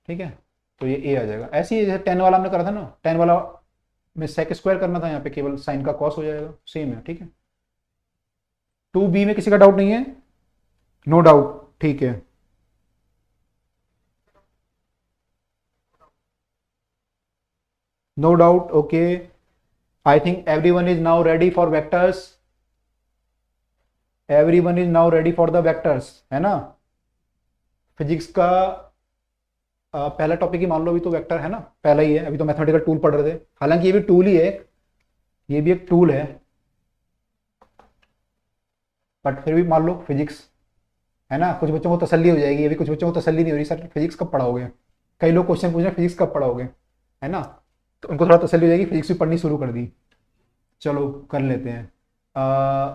ठीक है, तो ये a आ जाएगा। ऐसे ही जैसे 10 वाला हमने करा था ना, 10 वाला में सेक स्क्वायर करना था, यहाँ पे केवल साइन का कॉस हो जाएगा, सेम है। ठीक है, 2B में किसी का डाउट नहीं है? नो डाउट, ठीक है। No doubt, okay. I think everyone is now ready for vectors, everyone is now ready for the vectors, है ना? फिजिक्स का पहला टॉपिक ही मान लो, अभी तो वेक्टर है ना, पहला ही है। अभी तो मैथमेटिकल टूल पढ़ रहे थे, हालांकि ये भी टूल ही है, ये भी एक टूल है, बट फिर भी मान लो फिजिक्स है ना। कुछ बच्चों को तसल्ली हो जाएगी, अभी कुछ बच्चों को तसल्ली नहीं हो रही, सर फिजिक्स कब पढ़ाओगे? कई लोग क्वेश्चन पूछ रहे हैं फिजिक्स कब पढ़ाओगे, है ना, तो उनको थोड़ा तसल्ली हो जाएगी, फिजिक्स भी पढ़नी शुरू कर दी। चलो कर लेते हैं।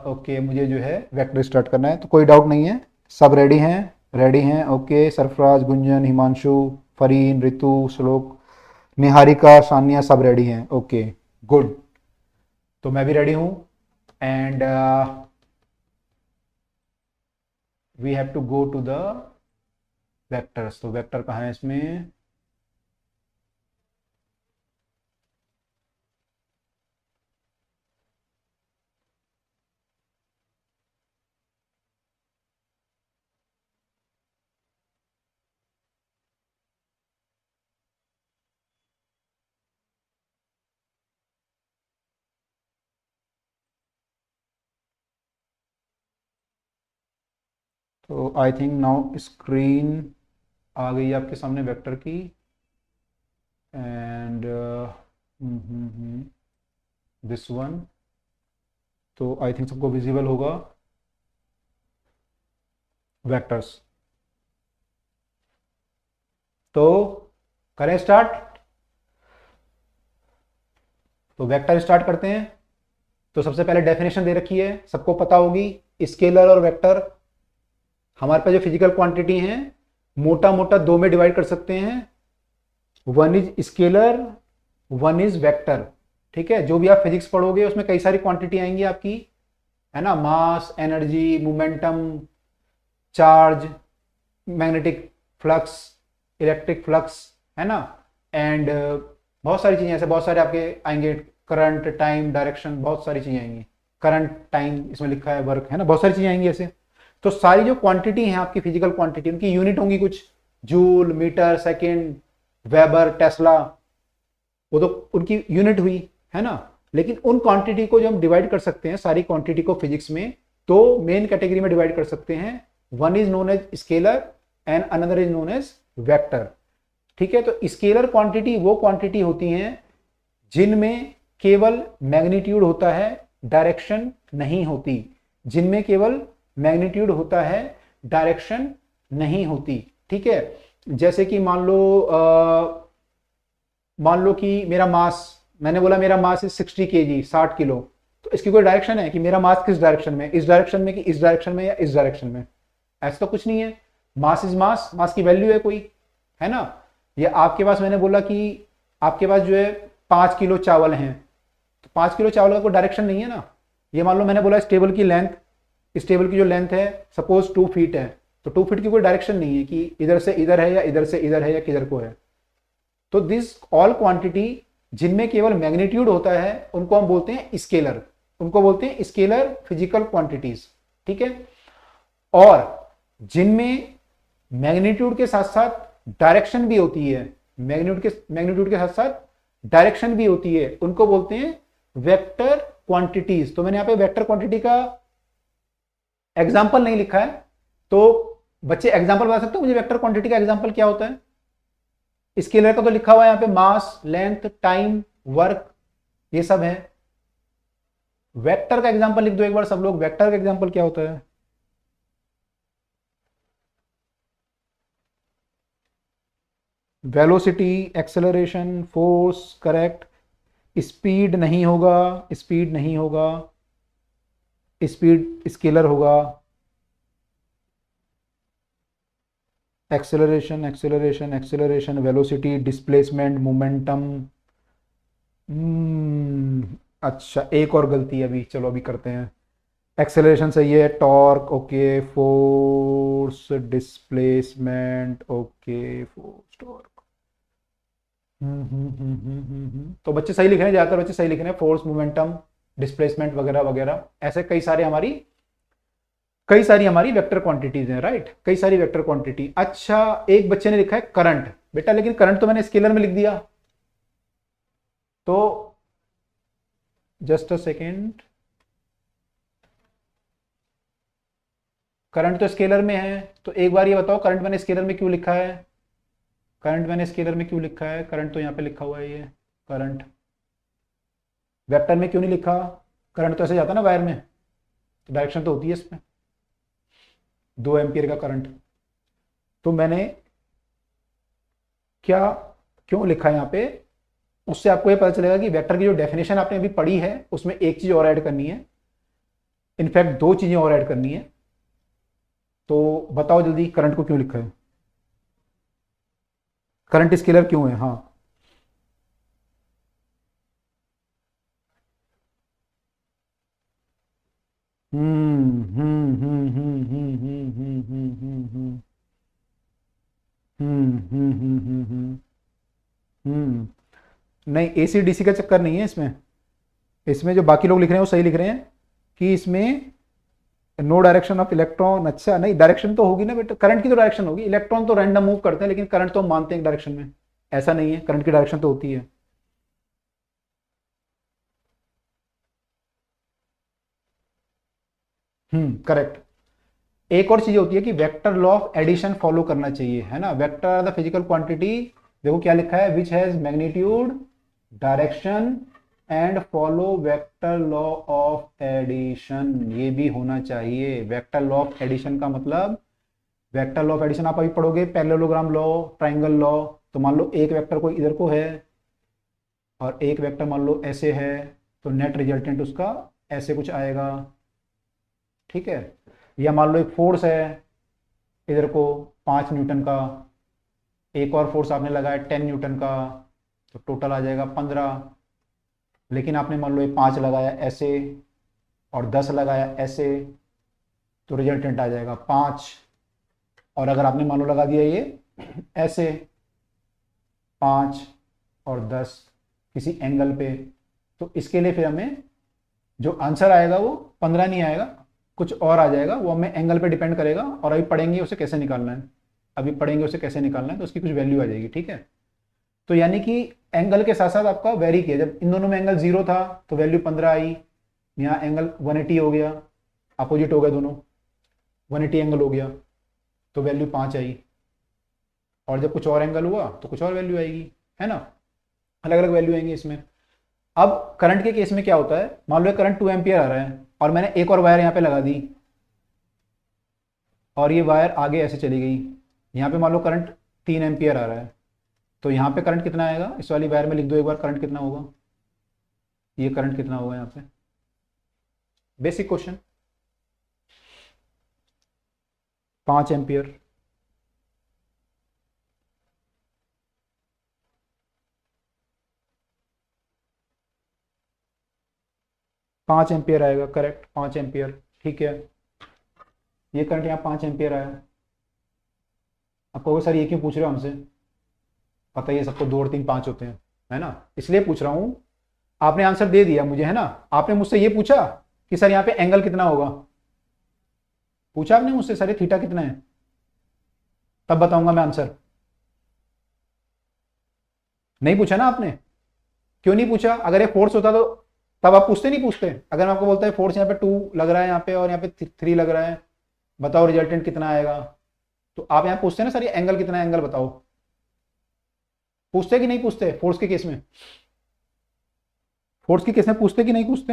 ओके, मुझे जो है वेक्टर स्टार्ट करना है, तो कोई डाउट नहीं है, सब रेडी हैं? रेडी हैं, ओके। सरफराज, गुंजन, हिमांशु, फरीन, ऋतु, श्लोक, निहारिका, सानिया, सब रेडी हैं? ओके गुड, तो मैं भी रेडी हूँ। And we have to go to the vectors. तो वेक्टर कहाँ है इसमें? तो आई थिंक नाउ स्क्रीन आ गई आपके सामने वेक्टर की, एंड दिस वन, तो आई थिंक सबको विजिबल होगा वेक्टर्स। तो करें स्टार्ट? तो वेक्टर स्टार्ट करते हैं। तो सबसे पहले डेफिनेशन दे रखी है, सबको पता होगी, स्केलर और वेक्टर हमारे पास जो फिजिकल क्वांटिटी हैं मोटा मोटा दो में डिवाइड कर सकते हैं, one is scalar, one is vector. ठीक है, जो भी आप फिजिक्स पढ़ोगे उसमें कई सारी क्वांटिटी आएंगी आपकी, है ना, mass, energy, momentum, charge, magnetic flux, electric flux, है ना, एंड बहुत सारी चीजें ऐसे, बहुत सारे आपके आएंगे, करंट, टाइम, डायरेक्शन, बहुत सारी चीजें आएंगी, करंट, टाइम इसमें लिखा है, वर्क, है ना, बहुत सारी चीजें आएंगी ऐसे। तो सारी जो क्वांटिटी है आपकी फिजिकल क्वांटिटी, उनकी यूनिट होंगी कुछ, joule, metre, second, weber, tesla, वो तो उनकी यूनिट हुई, है ना। लेकिन उन क्वांटिटी को जो हम डिवाइड कर सकते हैं सारी क्वांटिटी को फिजिक्स में, तो मेन कैटेगरी में डिवाइड कर सकते हैं, one is known as scalar and another is known as vector. ठीक है, तो स्केलर क्वांटिटी वो क्वांटिटी होती हैं जिनमें केवल मैग्नीट्यूड होता है, डायरेक्शन नहीं होती, जिनमें केवल मैग्नीट्यूड होता है, डायरेक्शन नहीं होती। ठीक है, जैसे कि मान लो कि मेरा मास, मैंने बोला मेरा मास इज 60 kg, 60 किलो, तो इसकी कोई डायरेक्शन है कि मेरा मास किस डायरेक्शन में, इस डायरेक्शन में कि इस डायरेक्शन में या इस डायरेक्शन में? ऐसा तो कुछ नहीं है। मास इज मास, मास की वैल्यू है कोई, है ना। या आपके पास, मैंने बोला कि आपके पास जो है 5 किलो चावल हैं, तो 5 किलो चावल का कोई डायरेक्शन नहीं है ना। ये मान लो मैंने बोला इस टेबल की लेंथ, इस टेबल की जो लेंथ है सपोज 2 फीट है, तो 2 फीट की कोई डायरेक्शन नहीं है कि इधर से इधर है या इधर से इधर है या किधर को है। तो दिस ऑल क्वांटिटी जिनमें केवल मैग्नीट्यूड होता है उनको हम बोलते हैं स्केलर, उनको बोलते हैं स्केलर फिजिकल क्वांटिटीज। ठीक है, और जिनमें मैग्नीट्यूड के साथ साथ डायरेक्शन भी होती है, मैग्नीट्यूड के साथ साथ डायरेक्शन भी होती है, उनको बोलते हैं वेक्टर क्वांटिटीज। तो मैंने यहां पे वेक्टर क्वांटिटी का एग्जाम्पल नहीं लिखा है, तो बच्चे एग्जाम्पल बता सकते हो मुझे वेक्टर क्वांटिटी का एग्जाम्पल क्या होता है? स्केलर का तो लिखा हुआ है यहां पे मास, लेंथ, टाइम, वर्क, ये सब है। वेक्टर का एग्जाम्पल लिख दो एक बार सब लोग, वेक्टर का एग्जाम्पल क्या होता है? Velocity, acceleration, force, correct. Speed नहीं होगा, स्पीड नहीं होगा, स्पीड स्केलर होगा। Acceleration, acceleration, acceleration, velocity, displacement, momentum. अच्छा, एक और गलती अभी, चलो अभी करते हैं। एक्सेलरेशन सही है, torque okay, force, displacement okay, force, torque. तो बच्चे सही लिख रहे हैं, ज्यादातर बच्चे सही लिख रहे हैं, फोर्स, मोमेंटम, डिस्प्लेसमेंट वगैरह वगैरह, ऐसे कई सारी हमारी वेक्टर क्वांटिटीज हैं, राइट, कई सारी वेक्टर क्वांटिटी। अच्छा, एक बच्चे ने लिखा है करंट, बेटा लेकिन करंट तो मैंने स्केलर में लिख दिया, तो जस्ट अ सेकेंड, करंट तो स्केलर में है, तो एक बार ये बताओ करंट मैंने स्केलर में क्यों लिखा है? करंट मैंने स्केलर में क्यों लिखा है? करंट तो यहाँ पे लिखा हुआ है, ये करंट वेक्टर में क्यों नहीं लिखा? करंट तो ऐसे जाता है ना वायर में, तो डायरेक्शन तो होती है इसमें, 2 एम्पियर का करंट। तो मैंने क्या क्यों लिखा है यहाँ पे, उससे आपको ये पता चलेगा कि वेक्टर की जो डेफिनेशन आपने अभी पढ़ी है उसमें एक चीज और ऐड करनी है, इनफैक्ट 2 चीजें और ऐड करनी है। तो बताओ जल्दी, करंट को क्यों लिखा है? करंट स्केलर क्यों है? हाँ, हम्म हम्म हम्म हम्म हम्म हम्म हम्म हम्म हम्म नहीं, एसी डीसी का चक्कर नहीं है इसमें। इसमें जो बाकी लोग लिख रहे हैं वो सही लिख रहे हैं कि इसमें नो डायरेक्शन ऑफ इलेक्ट्रॉन। अच्छा, नहीं डायरेक्शन तो होगी ना बेटा, करंट की तो डायरेक्शन होगी, इलेक्ट्रॉन तो रैंडम मूव करते हैं, लेकिन करंट तो हम मानते हैं डायरेक्शन में, ऐसा नहीं है, करंट की डायरेक्शन तो होती है। करेक्ट। एक और चीज होती है कि vector law of addition follow करना चाहिए, है ना। Vector are the physical quantity, देखो क्या लिखा है, which has magnitude, direction and follow vector law of addition, ये भी होना चाहिए। वेक्टर लॉ ऑफ एडिशन का मतलब, वेक्टर लॉ ऑफ एडिशन आप अभी पढ़ोगे, पैरेललोग्राम लॉ, ट्राइंगल लॉ। तो मान लो एक वेक्टर को इधर को है और एक वेक्टर मान लो ऐसे है, तो नेट रिजल्टेंट उसका ऐसे कुछ आएगा, ठीक है। या मान लो एक फोर्स है इधर को 5 न्यूटन का, एक और फोर्स आपने लगाया 10 न्यूटन का, तो टोटल आ जाएगा 15। लेकिन आपने मान लो ये 5 लगाया ऐसे और 10 लगाया ऐसे, तो रिजल्टेंट आ जाएगा 5। और अगर आपने मान लो लगा दिया ये ऐसे 5 और 10 किसी एंगल पे, तो इसके लिए फिर हमें जो आंसर आएगा वो 15 नहीं आएगा, कुछ और आ जाएगा, वो हमें एंगल पे डिपेंड करेगा। और अभी पढ़ेंगे उसे कैसे निकालना है, अभी पढ़ेंगे उसे कैसे निकालना है, तो उसकी कुछ वैल्यू आ जाएगी, ठीक है। तो यानी कि एंगल के साथ साथ आपका वेरी किया, जब इन दोनों में एंगल 0 था तो वैल्यू 15 आई, यहाँ एंगल 180 हो गया, अपोजिट हो गए दोनों, 180 एंगल हो गया तो वैल्यू 5 आई, और जब कुछ और एंगल हुआ तो कुछ और वैल्यू आएगी, है ना, अलग अलग वैल्यू आएंगे इसमें। अब करंट के केस में क्या होता है, मान लो करंट 2 एम्पियर आ रहा है और मैंने एक और वायर यहाँ पे लगा दी और ये वायर आगे ऐसे चली गई, यहाँ पे मान लो करंट 3 एम्पियर आ रहा है, तो यहाँ पे करंट कितना आएगा, इस वाली वायर में लिख दो एक बार करंट कितना होगा, ये करंट कितना होगा यहाँ पे, बेसिक क्वेश्चन, 5 एम्पियर। पाँच एम्पियर आएगा, करेक्ट, 5 एम्पियर, ठीक है, ये करंट यहाँ 5 एम्पियर आया। अब कहोगे सर ये क्यों पूछ रहे हो हमसे, पता ही है सबको 2 और 3 5 होते हैं, है ना, इसलिए पूछ रहा हूँ। आपने आंसर दे दिया मुझे, है ना, आपने मुझसे ये पूछा कि सर यहाँ पे एंगल कितना होगा, पूछा आपने मुझसे सर ये थीटा कितना है, तब बताऊंगा मैं आंसर, नहीं पूछा ना आपने, क्यों नहीं पूछा, अगर ये फोर्स होता तो तब आप पूछते नहीं पूछते, अगर मैं आपको बोलता है फोर्स यहाँ पे 2 लग रहा है यहाँ पे और यहाँ पे 3 लग रहा है, बताओ रिजल्टेंट कितना आएगा, तो आप यहाँ पूछते ना सर ये एंगल कितना है, एंगल बताओ, पूछते कि नहीं पूछते, फोर्स के केस में, फोर्स के केस में पूछते कि नहीं पूछते।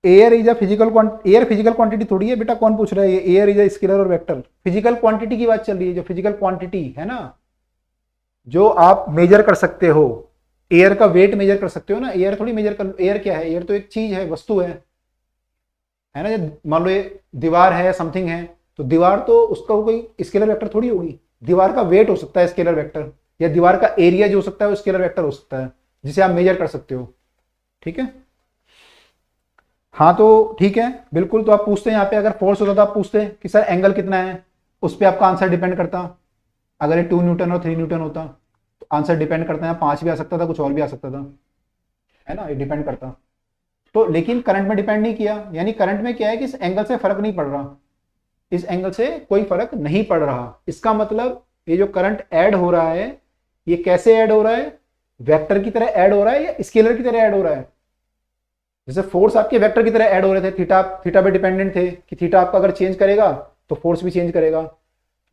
Air is a physical air physical quantity थोड़ी है बेटा, कौन पूछ रहा है ये, एयर इज अ स्केलर और वेक्टर, फिजिकल क्वांटिटी की बात चल रही है, जो फिजिकल क्वांटिटी है ना, जो आप मेजर कर सकते हो, एयर का वेट मेजर कर सकते हो ना, एयर थोड़ी मेजर कर, एयर क्या है, एयर तो एक चीज है, वस्तु है ना, मान लो ये दीवार है, समथिंग है, तो दीवार तो उसका कोई स्केलर वेक्टर थोड़ी होगी, दीवार का वेट हो सकता है स्केलर वेक्टर, या दीवार का एरिया जो हो सकता है वो स्केलर वेक्टर हो सकता है, जिसे आप मेजर कर सकते हो, ठीक है। हाँ तो ठीक है बिल्कुल, तो आप पूछते हैं यहाँ पे, अगर फोर्स होता तो आप पूछते कि सर एंगल कितना है, उस पर आपका आंसर डिपेंड करता, अगर ये 2 न्यूटन और 3 न्यूटन होता तो आंसर डिपेंड करता है, 5 भी आ सकता था, कुछ और भी आ सकता था, है ना, ये डिपेंड करता। तो लेकिन करंट में डिपेंड नहीं किया, यानी करंट में क्या है कि इस एंगल से फर्क नहीं पड़ रहा, इस एंगल से कोई फर्क नहीं पड़ रहा, इसका मतलब ये जो करंट ऐड हो रहा है ये कैसे ऐड हो रहा है, वेक्टर की तरह ऐड हो रहा है या स्केलर की तरह ऐड हो रहा है, जैसे फोर्स आपके वेक्टर की तरह ऐड हो रहे थे, थीटा थीटा पे डिपेंडेंट थे कि थीटा आपका अगर चेंज करेगा तो फोर्स भी चेंज करेगा,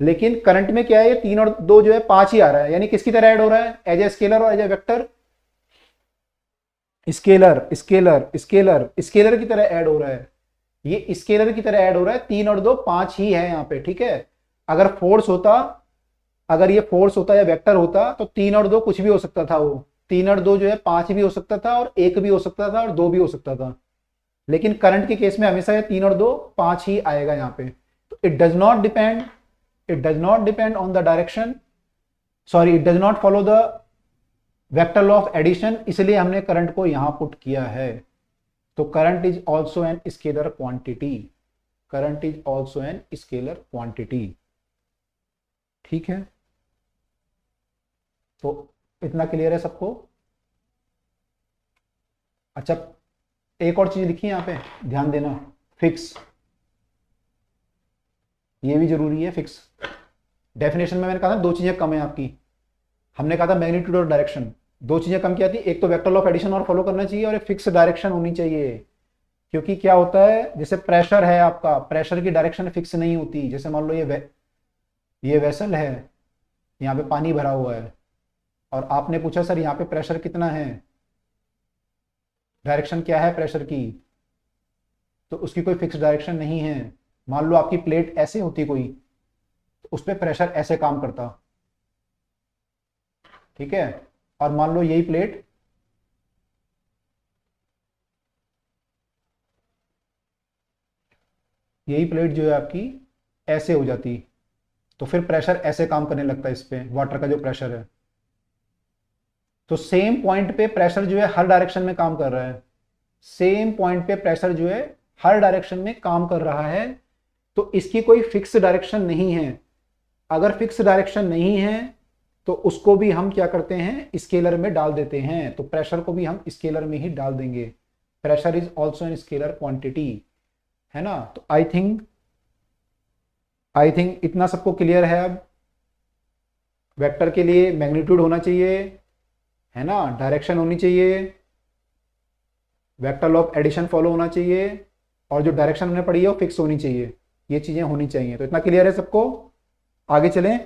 लेकिन करंट में क्या है, ये 3 और 2 जो है 5 ही आ रहा है, यानी किसकी तरह ऐड हो रहा है, एज ए स्केलर और as a vector, scalar scalar scalar scalar की तरह ऐड हो रहा है, ये स्केलर की तरह ऐड हो रहा है, 3 और 2 5 ही है यहाँ पे, ठीक है। अगर फोर्स होता, अगर ये फोर्स होता या वेक्टर होता तो 3 और 2 कुछ भी हो सकता था, वो 3 और 2 जो है 5 भी हो सकता था और 1 भी हो सकता था और 2 भी हो सकता था, लेकिन करंट के केस में हमेशा ये 3 और 2 5 ही आएगा यहाँ पे, तो it does not depend on the direction, sorry it does not follow the vector law of addition, इसलिए हमने करंट को यहां पुट किया है। तो current is also an scalar quantity, current is also an scalar quantity, ठीक है। तो इतना क्लियर है सबको। अच्छा एक और चीज लिखी है यहाँ पे, ध्यान देना, फिक्स, ये भी जरूरी है, फिक्स। डेफिनेशन में मैंने कहा था 2 चीजें कम है आपकी, हमने कहा था मैग्नीट्यूड और डायरेक्शन, 2 चीजें कम क्या थी, एक तो वेक्टर लॉ ऑफ एडिशन और फॉलो करना चाहिए और एक फिक्स डायरेक्शन होनी चाहिए, क्योंकि क्या होता है जैसे प्रेशर है आपका, प्रेशर की डायरेक्शन फिक्स नहीं होती, जैसे मान लो ये वेसल है, यहाँ पे पानी भरा हुआ है और आपने पूछा सर यहाँ पे प्रेशर कितना है, डायरेक्शन क्या है प्रेशर की, तो उसकी कोई फिक्स डायरेक्शन नहीं है। मान लो आपकी प्लेट ऐसे होती कोई, तो उस पर प्रेशर ऐसे काम करता, ठीक है, और मान लो यही प्लेट जो है आपकी ऐसे हो जाती, तो फिर प्रेशर ऐसे काम करने लगता है इस पे, वाटर का जो प्रेशर है, तो सेम पॉइंट पे प्रेशर जो है हर डायरेक्शन में काम कर रहा है, सेम पॉइंट पे प्रेशर जो है हर डायरेक्शन में काम कर रहा है, तो इसकी कोई फिक्स डायरेक्शन नहीं है। अगर फिक्स डायरेक्शन नहीं है तो उसको भी हम क्या करते हैं, स्केलर में डाल देते हैं, तो प्रेशर को भी हम स्केलर में ही डाल देंगे, pressure is also an scalar quantity, है ना। तो आई थिंक इतना सबको क्लियर है। अब वेक्टर के लिए मैग्नीट्यूड होना चाहिए, है ना, डायरेक्शन होनी चाहिए, vector law of addition follow होना चाहिए और जो डायरेक्शन हमने पढ़ी है वो फिक्स होनी चाहिए, ये चीजें होनी चाहिए। तो इतना क्लियर है सबको, आगे चलें।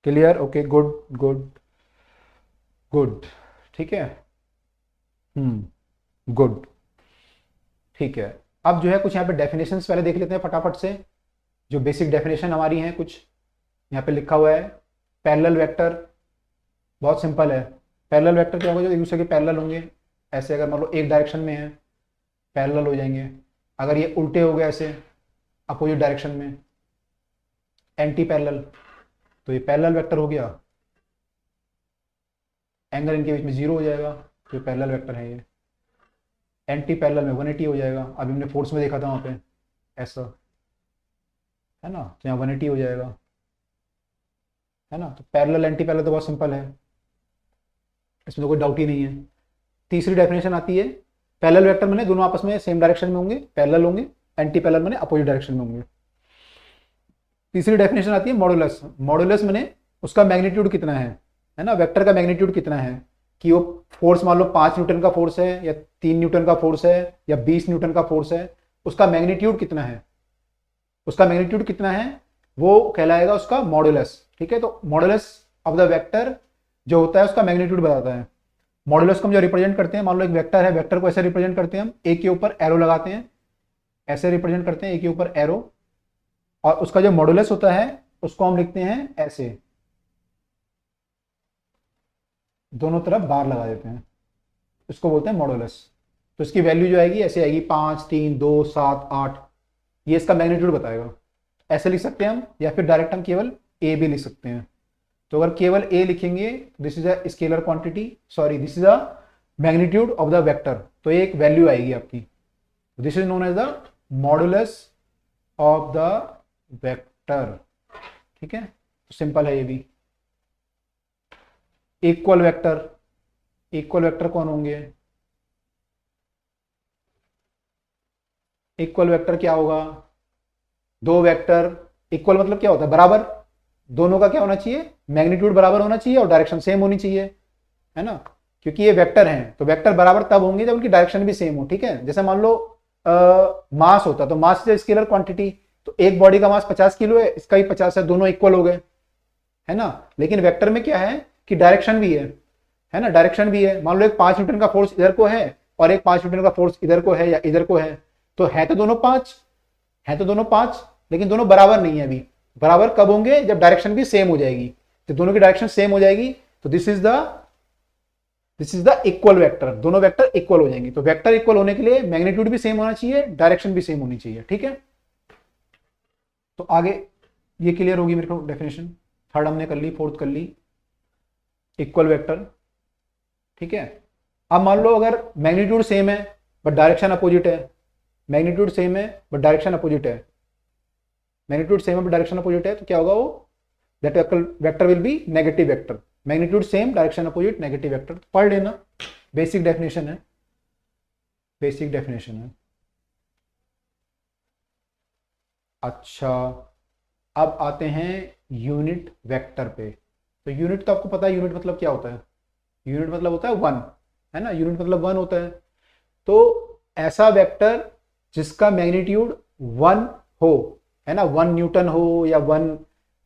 Clear, okay, good good good, ठीक है, गुड, ठीक है। अब जो है कुछ यहाँ पे डेफिनेशंस पहले देख लेते हैं फटाफट से, जो बेसिक डेफिनेशन हमारी हैं कुछ यहाँ पे लिखा हुआ है। पैरेलल वेक्टर बहुत सिंपल है। पैरेलल वेक्टर क्या होगा, जो एक दूसरे के पैरेलल होंगे। ऐसे अगर मान लो एक डायरेक्शन में है, पैरेलल हो जाएंगे। अगर ये उल्टे हो गए ऐसे अपोजिट डायरेक्शन में, एंटी पैरेलल, तो ये पैरेलल वेक्टर हो गया। एंगल इनके बीच में 0 हो जाएगा, तो ये पैरेलल वेक्टर है। ये एंटी पैरेलल में 180 हो जाएगा। अभी हमने फोर्स में देखा था वहाँ पे ऐसा, है ना, तो यहाँ 180 हो जाएगा, है ना। तो पैरेलल एंटी पैरेलल तो बहुत सिंपल है, इसमें तो कोई डाउट ही नहीं है। तीसरी डेफिनेशन आती है, पैरेलल वेक्टर माने दोनों आपस में सेम डायरेक्शन में होंगे, पैरेलल होंगे। एंटी पैरेलल माने अपोजिट डायरेक्शन में होंगे। तीसरी डेफिनेशन आती है मॉडुलस। मॉडुलस माने उसका मैग्नीट्यूड कितना है ना, वेक्टर का मैग्नीट्यूड कितना है, कि वो फोर्स मान लो 5 न्यूटन का फोर्स है या 3 न्यूटन का फोर्स है या 20 न्यूटन का फोर्स है, उसका मैग्नीट्यूड कितना है, उसका मैग्नीट्यूड कितना है वो कहलाएगा उसका मॉडुलस। ठीक है, तो मॉडुलस ऑफ द वेक्टर जो होता है उसका मैग्नीट्यूड बताता है। मॉडुलस को हम जो रिप्रेजेंट करते हैं, मान लो एक वेक्टर है, वेक्टर को ऐसे रिप्रेजेंट करते हैं हम, ए के ऊपर एरो लगाते हैं, ऐसे रिप्रेजेंट करते हैं ए के ऊपर एरो, और उसका जो मॉडुलस होता है उसको हम लिखते हैं ऐसे, दोनों तरफ बार लगा देते हैं, इसको बोलते हैं मॉडुलस। तो इसकी वैल्यू जो आएगी ऐसे आएगी 5, 3, 2, 7, 8, ये इसका मैग्नीट्यूड बताएगा। ऐसे लिख सकते हैं हम, या फिर डायरेक्ट हम केवल ए भी लिख सकते हैं। तो अगर केवल ए लिखेंगे, this is a scalar quantity, sorry this is a magnitude of the vector, तो ये एक वैल्यू आएगी आपकी। This is known as the modulus of the vector. ठीक है, सिंपल है ये भी। इक्वल वेक्टर, इक्वल वेक्टर कौन होंगे, इक्वल वेक्टर क्या होगा, दो वेक्टर, इक्वल मतलब क्या होता है, बराबर, दोनों का क्या होना चाहिए, मैग्नीट्यूड बराबर होना चाहिए और डायरेक्शन सेम होनी चाहिए, है ना। क्योंकि ये वेक्टर हैं तो वेक्टर बराबर तब होंगे जब उनकी डायरेक्शन भी सेम हो। ठीक है, जैसे मान लो मास होता, तो मास इज स्केलर क्वांटिटी, तो एक बॉडी का मास 50 किलो है, इसका भी 50 है, दोनों इक्वल हो गए, है ना। लेकिन वेक्टर में क्या है कि डायरेक्शन भी है ना, डायरेक्शन भी है। मान लो एक 5 न्यूटन का फोर्स इधर को है और एक 5 न्यूटन का फोर्स इधर को है या इधर को है, तो है तो दोनों 5, है तो दोनों 5, लेकिन दोनों बराबर नहीं है। अभी बराबर कब होंगे, जब डायरेक्शन भी सेम हो जाएगी, तो दोनों की डायरेक्शन सेम हो जाएगी, तो this is the equal vector, दोनों वेक्टर इक्वल हो जाएंगे। तो वेक्टर इक्वल होने के लिए मैग्नीट्यूड भी सेम होना चाहिए, डायरेक्शन भी सेम होनी चाहिए। ठीक है, तो आगे ये क्लियर होगी मेरे को डेफिनेशन। थर्ड हमने कर ली, फोर्थ कर ली, इक्वल वेक्टर। ठीक है, अब मान लो अगर मैग्नीट्यूड सेम है बट डायरेक्शन अपोजिट है, मैग्नीट्यूड सेम है बट डायरेक्शन अपोजिट है, मैग्नीट्यूड सेम है बट डायरेक्शन अपोजिट है, तो क्या होगा वो, that vector will be negative vector. Magnitude same, direction opposite, negative vector. पढ़ लेना, बेसिक डेफिनेशन है, बेसिक डेफिनेशन है। अच्छा, अब आते हैं यूनिट वेक्टर पे। तो यूनिट तो आपको पता है, यूनिट मतलब क्या होता है, यूनिट मतलब होता है 1, है ना, यूनिट मतलब 1 होता है। तो ऐसा वेक्टर जिसका मैग्नीट्यूड 1 हो, है ना, 1 न्यूटन हो या 1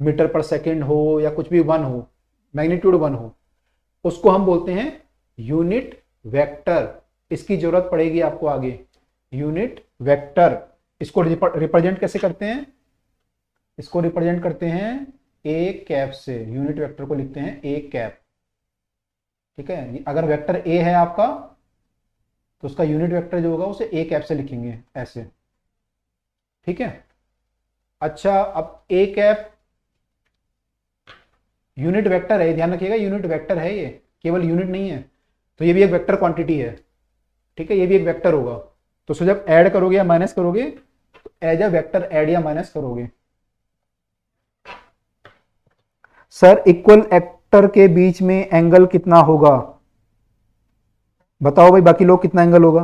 मीटर पर सेकेंड हो या कुछ भी 1 हो, मैग्नीट्यूड 1 हो, उसको हम बोलते हैं यूनिट वेक्टर। इसकी जरूरत पड़ेगी आपको आगे, यूनिट वेक्टर। इसको रिप्रेजेंट कैसे करते हैं, इसको रिप्रेजेंट करते हैं ए कैप से, यूनिट वेक्टर को लिखते हैं ए कैप। ठीक है, अगर वेक्टर ए है आपका तो उसका यूनिट वेक्टर जो होगा उसे ए कैप से लिखेंगे ऐसे। ठीक है, अच्छा, अब ए कैप यूनिट वेक्टर है, ध्यान रखिएगा, यूनिट वेक्टर है, ये केवल यूनिट नहीं है, तो ये भी एक वेक्टर क्वांटिटी है। ठीक है, ये भी एक वेक्टर होगा, तो उसको जब ऐड करोगे या माइनस करोगे तो एज अ वेक्टर ऐड या माइनस करोगे। सर इक्वल वेक्टर के बीच में एंगल कितना होगा, बताओ भाई, बाकी लोग कितना एंगल होगा।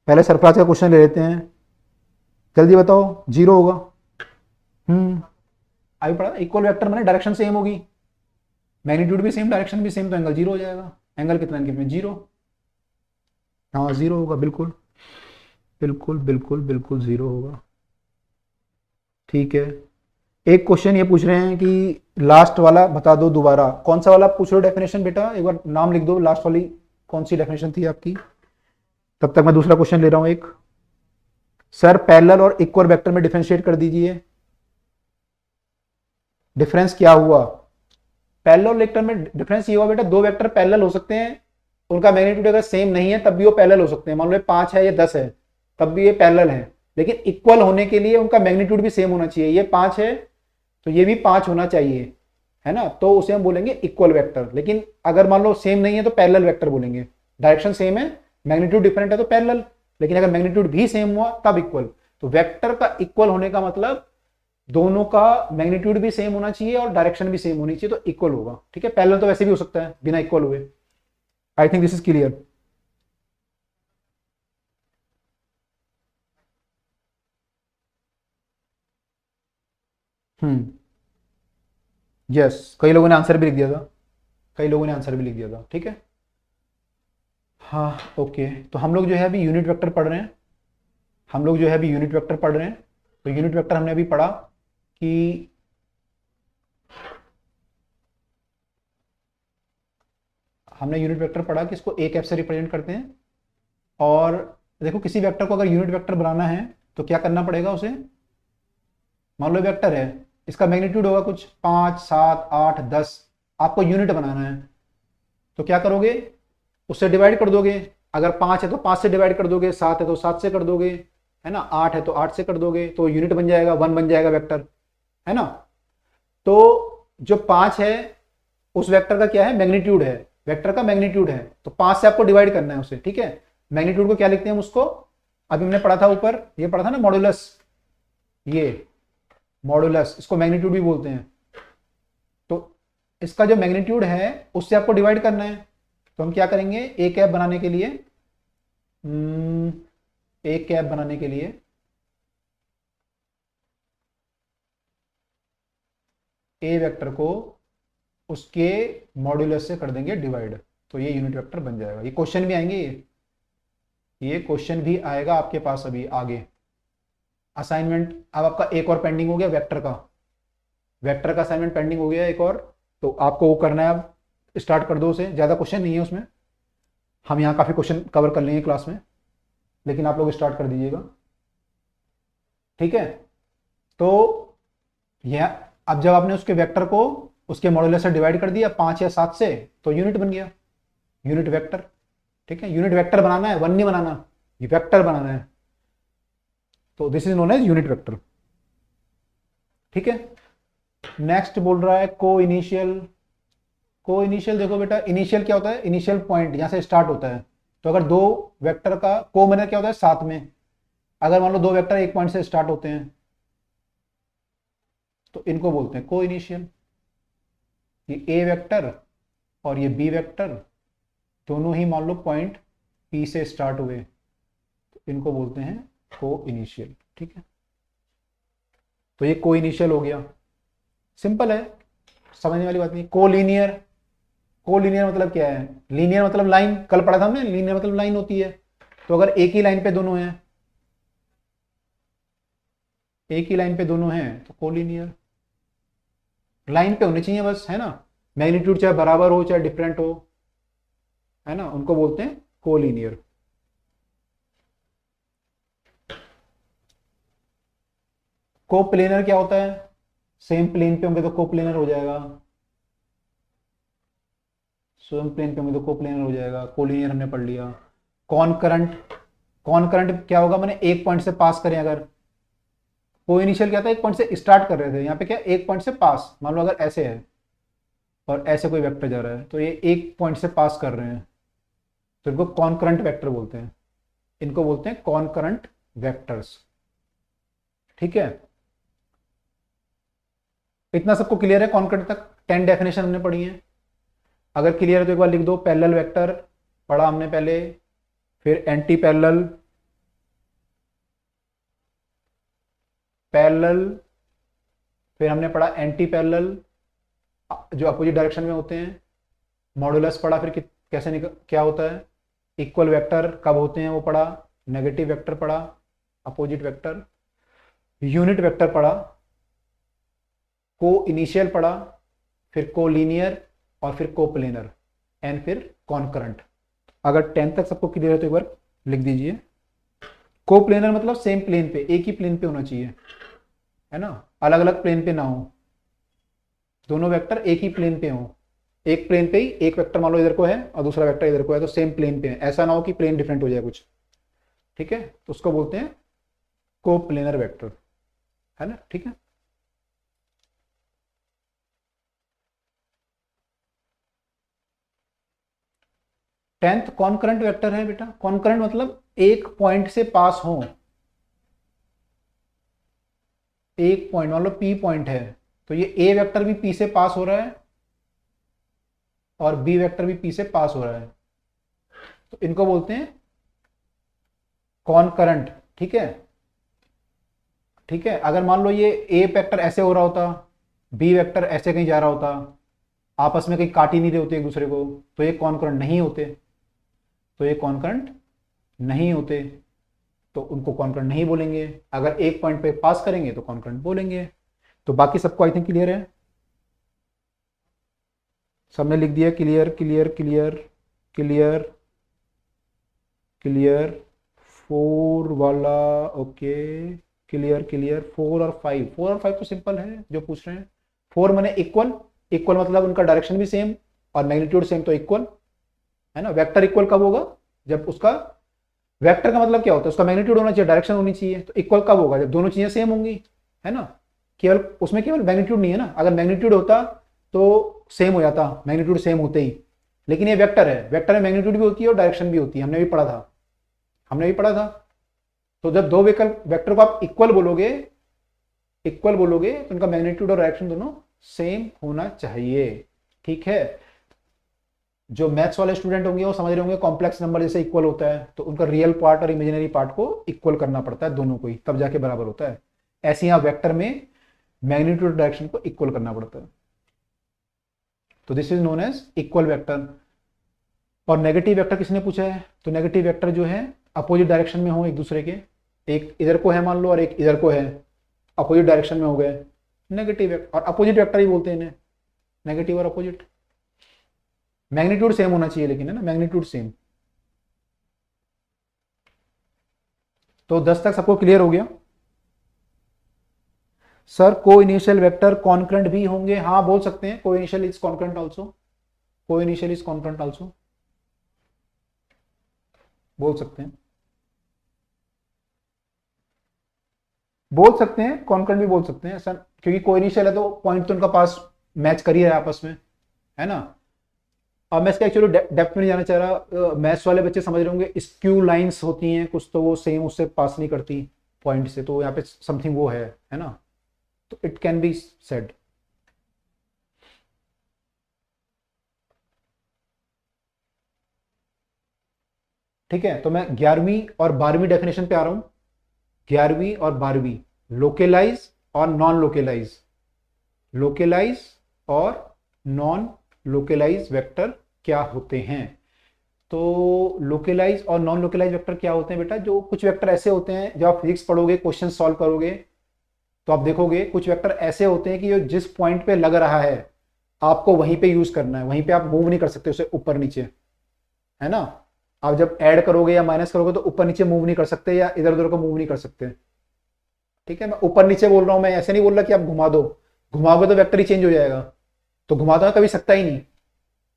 पहले सरफराज का क्वेश्चन ले लेते हैं, जल्दी बताओ। जीरो होगा। अभी पढ़ा, इक्वल वेक्टर मैंने डायरेक्शन सेम होगी, मैग्नीट्यूड भी सेम, डायरेक्शन भी सेम, तो एंगल जीरो हो जाएगा। एंगल कितना इनके में? जीरो। हाँ जीरो होगा, बिल्कुल बिल्कुल बिल्कुल बिल्कुल जीरो होगा। ठीक है, एक क्वेश्चन ये पूछ रहे हैं कि लास्ट वाला बता दो दोबारा, कौन सा वाला पूछ रहे हो डेफिनेशन बेटा, एक बार नाम लिख दो, लास्ट वाली कौन सी डेफिनेशन थी आपकी। तब तक मैं दूसरा क्वेश्चन ले रहा हूं एक। सर पैरेलल और इक्वल वेक्टर में डिफरेंशिएट कर दीजिए। डिफरेंस क्या हुआ? पैरेलल और वेक्टर में डिफरेंस ये हुआ बेटा, दो वेक्टर पैरेलल हो सकते हैं, उनका मैग्नीट्यूड अगर सेम नहीं है तब भी वो पैरेलल हो सकते हैं। मान लो 5 है या 10 है, तब भी ये पैरेलल है, लेकिन इक्वल होने के लिए उनका मैग्नीट्यूड भी सेम होना चाहिए। ये 5 है तो ये भी 5 होना चाहिए, है ना, तो उसे हम बोलेंगे इक्वल वेक्टर। लेकिन अगर मान लो सेम नहीं है तो पैरेलल वेक्टर बोलेंगे। डायरेक्शन सेम है, मैग्नीट्यूड डिफरेंट है तो पैरेलल, लेकिन अगर मैग्नीट्यूड भी सेम हुआ तब इक्वल। तो वेक्टर का इक्वल होने का मतलब दोनों का मैग्नीट्यूड भी सेम होना चाहिए और डायरेक्शन भी सेम होनी चाहिए, तो इक्वल होगा। ठीक है, पैरेलल तो वैसे भी हो सकता है बिना इक्वल हुए। आई think this is clear. Yes, कई लोगों ने आंसर भी लिख दिया था, कई लोगों ने आंसर भी लिख दिया था। ठीक है, हाँ ओके। तो हम लोग जो है अभी यूनिट वेक्टर पढ़ रहे हैं, हम लोग जो है अभी यूनिट वेक्टर पढ़ रहे हैं। तो यूनिट वेक्टर हमने अभी पढ़ा कि हमने यूनिट वेक्टर पढ़ा कि इसको एक एफ से रिप्रेजेंट करते हैं। और देखो, किसी वेक्टर को अगर यूनिट वेक्टर बनाना है तो क्या करना पड़ेगा उसे। मान लो वेक्टर है, इसका मैग्नीट्यूड होगा कुछ 5, 7, 8, 10, आपको यूनिट बनाना है तो क्या करोगे, उससे डिवाइड कर दोगे। अगर 5 है तो 5 से डिवाइड कर दोगे, 7 है तो 7 से कर दोगे, है ना, 8 है तो 8 से कर दोगे, तो यूनिट बन जाएगा, 1 बन जाएगा वेक्टर, है ना। तो जो 5 है उस वेक्टर का क्या है, मैग्नीट्यूड है, वेक्टर का मैग्नीट्यूड है, तो 5 से आपको डिवाइड करना है उसे। ठीक है, मैग्नीट्यूड को क्या लिखते हैं हम उसको, अभी हमने पढ़ा था ऊपर, ये पढ़ा था ना मॉडुलस, ये मॉडुलस, इसको मैग्नीट्यूड भी बोलते हैं। तो इसका जो मैग्नीट्यूड है उससे आपको डिवाइड करना है, तो हम क्या करेंगे, ए कैप बनाने के लिए, ए कैप बनाने के लिए ए वेक्टर को उसके मॉड्यूलस से कर देंगे डिवाइड, तो ये यूनिट वेक्टर बन जाएगा। ये क्वेश्चन भी आएंगे, ये क्वेश्चन भी आएगा आपके पास अभी आगे असाइनमेंट। अब आपका एक और पेंडिंग हो गया वेक्टर का, वेक्टर का असाइनमेंट पेंडिंग हो गया एक और, तो आपको वो करना है। अब स्टार्ट कर दो उसे, ज़्यादा क्वेश्चन नहीं है उसमें, हम यहाँ काफ़ी क्वेश्चन कवर कर लेंगे क्लास में, लेकिन आप लोग स्टार्ट कर दीजिएगा। ठीक है, तो यह अब जब आपने उसके वेक्टर को उसके मॉड्यूलस से डिवाइड कर दिया 5 या 7 से, तो यूनिट बन गया, यूनिट वेक्टर। ठीक है, यूनिट वेक्टर बनाना है, वन नहीं बनाना, ये वेक्टर बनाना है, तो this is known as unit vector. ठीक है, नेक्स्ट बोल रहा है को इनिशियल। को इनिशियल देखो बेटा, इनिशियल क्या होता है, इनिशियल पॉइंट यहां से स्टार्ट होता है। तो अगर दो वेक्टर का को मतलब क्या होता है, साथ में, अगर मान लो दो वेक्टर एक पॉइंट से स्टार्ट होते हैं तो इनको बोलते हैं को इनिशियल। ये ए वेक्टर और ये बी वेक्टर दोनों ही मान लो पॉइंट पी से स्टार्ट हुए, तो इनको बोलते हैं को इनिशियल। ठीक है, तो ये को इनिशियल हो गया, सिंपल है, समझने वाली बात नहीं। को लीनियर, को लीनियर मतलब क्या है, लीनियर मतलब लाइन, कल पढ़ा था हमने, लीनियर मतलब लाइन होती है। तो अगर एक ही लाइन पे दोनों हैं, एक ही लाइन पे दोनों हैं तो को लीनियर, लाइन पे होने चाहिए बस, है ना, मैग्नीट्यूड चाहे बराबर हो चाहे डिफरेंट हो, है ना, उनको बोलते हैं को लीनियर। को प्लेनर क्या होता है, सेम प्लेन पे होंगे तो को प्लेनर हो जाएगा, सेम प्लेन पे होंगे तो को प्लेनर हो जाएगा, कोलिनियर हमने पढ़ लिया। कॉनकरंट, कॉनकरंट क्या होगा, मैंने एक पॉइंट से पास करें अगर, को इनिशियल क्या था, एक पॉइंट से स्टार्ट कर रहे थे, यहाँ पे क्या एक पॉइंट से पास, मान लो अगर ऐसे है और ऐसे कोई वेक्टर जा रहा है तो ये एक पॉइंट से पास कर रहे हैं, तो इनको कॉनकरंट वेक्टर बोलते हैं, इनको बोलते हैं कॉनकरंट वेक्टर्स। ठीक है, इतना सबको क्लियर है कॉनकरंट तक, 10 डेफिनेशन हमने पढ़ी है। अगर क्लियर है तो एक बार लिख दो, पैरेलल वेक्टर पढ़ा हमने पहले, फिर एंटी पैरेलल, पैरेलल, फिर हमने पढ़ा एंटी पैरेलल जो अपोजिट डायरेक्शन में होते हैं, मॉडुलस पढ़ा, फिर कैसे क्या होता है, इक्वल वेक्टर कब होते हैं वो पढ़ा, नेगेटिव वेक्टर पढ़ा, अपोजिट वेक्टर, यूनिट वेक्टर पढ़ा, को इनिशियल पढ़ा, फिर को लीनियर और फिर को प्लेनर एंड फिर कॉन्करेंट। अगर 10 तक सबको क्लियर है तो एक बार लिख दीजिए। को प्लेनर मतलब सेम प्लेन पे, एक ही प्लेन पे होना चाहिए, है ना, अलग अलग प्लेन पे ना हो, दोनों वेक्टर एक ही प्लेन पे हो, एक प्लेन पे ही एक वेक्टर मान लो इधर को है और दूसरा वेक्टर इधर को है तो सेम प्लेन पे है, ऐसा ना हो कि प्लेन डिफरेंट हो जाए कुछ, ठीक है, तो उसको बोलते हैं को प्लेनर वेक्टर, है ना, ठीक है। टेंथ कॉन्करेंट वेक्टर है बेटा। कॉन्करेंट मतलब एक पॉइंट से पास हो, एक पॉइंट मान लो पी पॉइंट है तो ये ए वेक्टर भी पी से पास हो रहा है और बी वेक्टर भी पी से पास हो रहा है, तो इनको बोलते हैं कॉन्करेंट, ठीक है, ठीक है। अगर मान लो ये ए वेक्टर ऐसे हो रहा होता, बी वेक्टर ऐसे कहीं जा रहा होता, आपस में कहीं काट ही नहीं रहे होते एक दूसरे को, तो ये कॉन्करेंट नहीं होते, तो ये कॉन्करेंट नहीं होते, तो उनको कॉन्करेंट नहीं बोलेंगे। अगर एक पॉइंट पे पास करेंगे तो कॉन्करेंट बोलेंगे। तो बाकी सबको आई थिंक क्लियर है, सबने लिख दिया clear clear clear clear clear, 4 वाला ओके, क्लियर क्लियर। 4 और 5, 4 और 5 तो सिंपल है जो पूछ रहे हैं। 4 माने इक्वल, इक्वल मतलब उनका डायरेक्शन भी सेम और मैग्नीट्यूड सेम, तो इक्वल, है ना। वेक्टर इक्वल कब होगा, जब उसका वेक्टर का मतलब क्या होता है, उसका मैग्नीट्यूड होना चाहिए, डायरेक्शन होनी चाहिए, तो इक्वल कब होगा, जब दोनों चीजें सेम होंगी, है ना। केवल उसमें केवल मैग्नीट्यूड नहीं है ना, अगर मैग्नीट्यूड होता तो सेम हो जाता, मैग्नीट्यूड सेम होते ही, लेकिन ये वेक्टर है, वेक्टर में मैग्नीट्यूड भी होती है और डायरेक्शन भी होती है, हमने भी पढ़ा था, हमने भी पढ़ा था। तो जब दो वेक्टर को आप इक्वल बोलोगे, इक्वल बोलोगे तो उनका मैग्नीट्यूड और डायरेक्शन दोनों सेम होना चाहिए, ठीक है। जो मैथ्स वाले स्टूडेंट होंगे वो समझ रहे होंगे कॉम्प्लेक्स नंबर जैसे इक्वल होता है तो उनका रियल पार्ट और इमेजिनरी पार्ट को इक्वल करना पड़ता है दोनों को ही, तब जाके बराबर होता है। ऐसे यहाँ वेक्टर में मैग्नीट्यूड डायरेक्शन को इक्वल करना पड़ता है, तो this is known as equal vector. और नेगेटिव वेक्टर किसने पूछा है, तो नेगेटिव वेक्टर जो है अपोजिट डायरेक्शन में हो एक दूसरे के, एक इधर को है मान लो और एक इधर को है, अपोजिट डायरेक्शन में हो गए, नेगेटिव वेक्टर। और अपोजिट वेक्टर ही बोलते हैं इन्हें, नेगेटिव और अपोजिट। मैग्नीट्यूड सेम होना चाहिए लेकिन, है ना, मैग्नीट्यूड सेम। तो 10 तक सबको क्लियर हो गया। सर को इनिशियल वेक्टर कॉन्करेंट भी होंगे, हाँ बोल सकते हैं, को इनिशियल इज कॉन्करेंट आल्सो, को इनिशियल इज कॉन्करेंट आल्सो बोल सकते हैं, बोल सकते हैं, कॉन्करेंट भी बोल सकते हैं सर, क्योंकि को इनिशियल है तो पॉइंट तो उनका पास मैच कर ही रहा है आपस में, है ना। अब मैं इसका एक्चुअली डेप्थ में नहीं जाना चाह रहा, मैथ्स वाले बच्चे समझ रहे होंगे, स्क्यू लाइंस होती हैं कुछ तो वो सेम उससे पास नहीं करती पॉइंट से, तो यहाँ पे समथिंग वो है ना, तो इट कैन बी सेड। ठीक है, तो मैं 11वीं और 12वीं डेफिनेशन पे आ रहा हूं। 11वीं और 12वीं, लोकेलाइज और नॉन लोकेलाइज, लोकेलाइज और नॉन लोकेलाइज वेक्टर क्या होते हैं। तो लोकेलाइज और नॉन लोकेलाइज वेक्टर क्या होते हैं बेटा, जो कुछ वेक्टर ऐसे होते हैं, जब आप फिजिक्स पढ़ोगे क्वेश्चन सॉल्व करोगे तो आप देखोगे कुछ वेक्टर ऐसे होते हैं कि जो जिस पॉइंट पे लग रहा है आपको वहीं पे यूज करना है, वहीं पे आप मूव नहीं कर सकते उसे ऊपर नीचे, है ना। आप जब ऐड करोगे या माइनस करोगे तो ऊपर नीचे मूव नहीं कर सकते या इधर उधर को मूव नहीं कर सकते, ठीक है। मैं ऊपर नीचे बोल रहा हूं, मैं ऐसे नहीं बोल रहा कि आप घुमा दो, घुमाओगे तो वेक्टर ही चेंज हो जाएगा, तो घुमाता कभी सकता ही नहीं,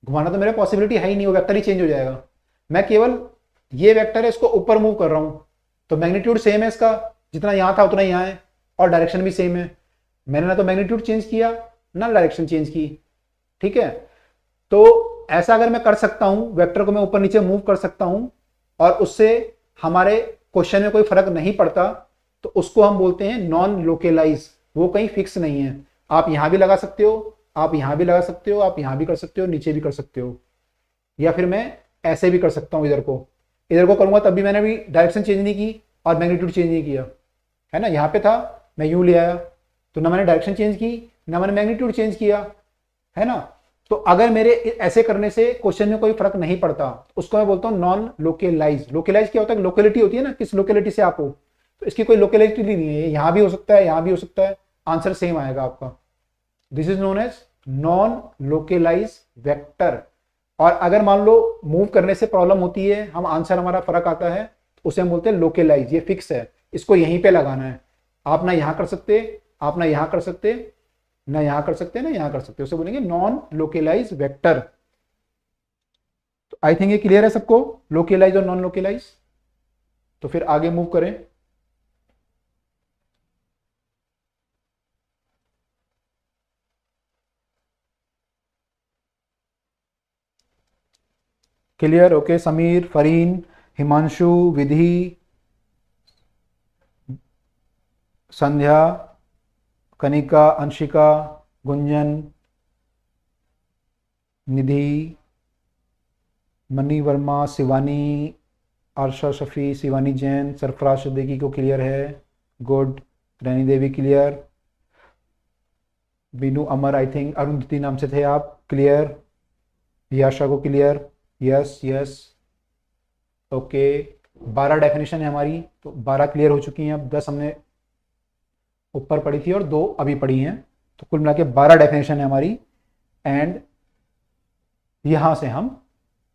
घुमाना तो मेरे पॉसिबिलिटी है ही नहीं, वो वेक्टर ही चेंज हो जाएगा। मैं केवल ये वेक्टर है इसको ऊपर मूव कर रहा हूं, तो मैग्नीट्यूड सेम है इसका, जितना यहां था उतना यहां है, और डायरेक्शन भी सेम है। मैंने ना तो मैग्नीट्यूड चेंज किया ना डायरेक्शन चेंज की, ठीक है। तो ऐसा अगर मैं कर सकता हूं, वेक्टर को मैं ऊपर नीचे मूव कर सकता हूं और उससे हमारे क्वेश्चन में कोई फर्क नहीं पड़ता, तो उसको हम बोलते हैं नॉन लोकेलाइज। वो कहीं फिक्स नहीं है, आप यहां भी लगा सकते हो, आप यहां भी लगा सकते हो, आप यहां भी कर सकते हो, नीचे भी कर सकते हो, या फिर मैं ऐसे भी कर सकता हूं, इधर को करूंगा तब भी मैंने भी डायरेक्शन चेंज नहीं की और मैग्नीट्यूड चेंज नहीं किया, है ना। यहां पे था मैं यूं ले आया, तो ना मैंने डायरेक्शन चेंज की ना मैंने मैग्नीट्यूड चेंज किया, है ना। तो अगर मेरे ऐसे करने से क्वेश्चन में कोई फर्क नहीं पड़ता, उसको मैं बोलता हूं नॉन लोकेलाइज। लोकेलाइज क्या होता है, लोकेलिटी होती है ना, किस लोकेलिटी से आप हो, तो इसकी कोई लोकेलिटी नहीं है, यहां भी हो सकता है यहां भी हो सकता है, आंसर सेम आएगा आपका। This is known as non localize vector. और अगर मान लो मूव करने से प्रॉब्लम होती है, हम आंसर हमारा फर्क आता है, तो उसे हम बोलते हैं लोकेलाइज, ये फिक्स है, इसको यहीं पे लगाना है। आप ना यहां कर सकते, आप ना यहां कर सकते, ना यहां कर सकते ना यहां कर सकते, उसे बोलेंगे नॉन लोकेलाइज वेक्टर। तो आई थिंक ये क्लियर है सबको, लोकेलाइज और नॉन लोकेलाइज। तो फिर आगे मूव करें। Clear, okay. समीर, फरीन, हिमांशु, विधि, संध्या, कनिका, अंशिका, गुंजन, निधि, मनी वर्मा, शिवानी, आरशा शफी, शिवानी जैन, सरफराज सिद्दीकी को क्लियर है, good. Raini Devi clear, Binu Amar, I think Arundhati नाम से थे आप, क्लियर। याशा को clear, yes yes, okay. 12 definition है हमारी, तो 12 क्लियर हो चुकी हैं, अब 10 हमने ऊपर पढ़ी थी और 2 अभी पढ़ी हैं, तो कुल मिला के 12 डेफिनेशन है हमारी। एंड यहां से हम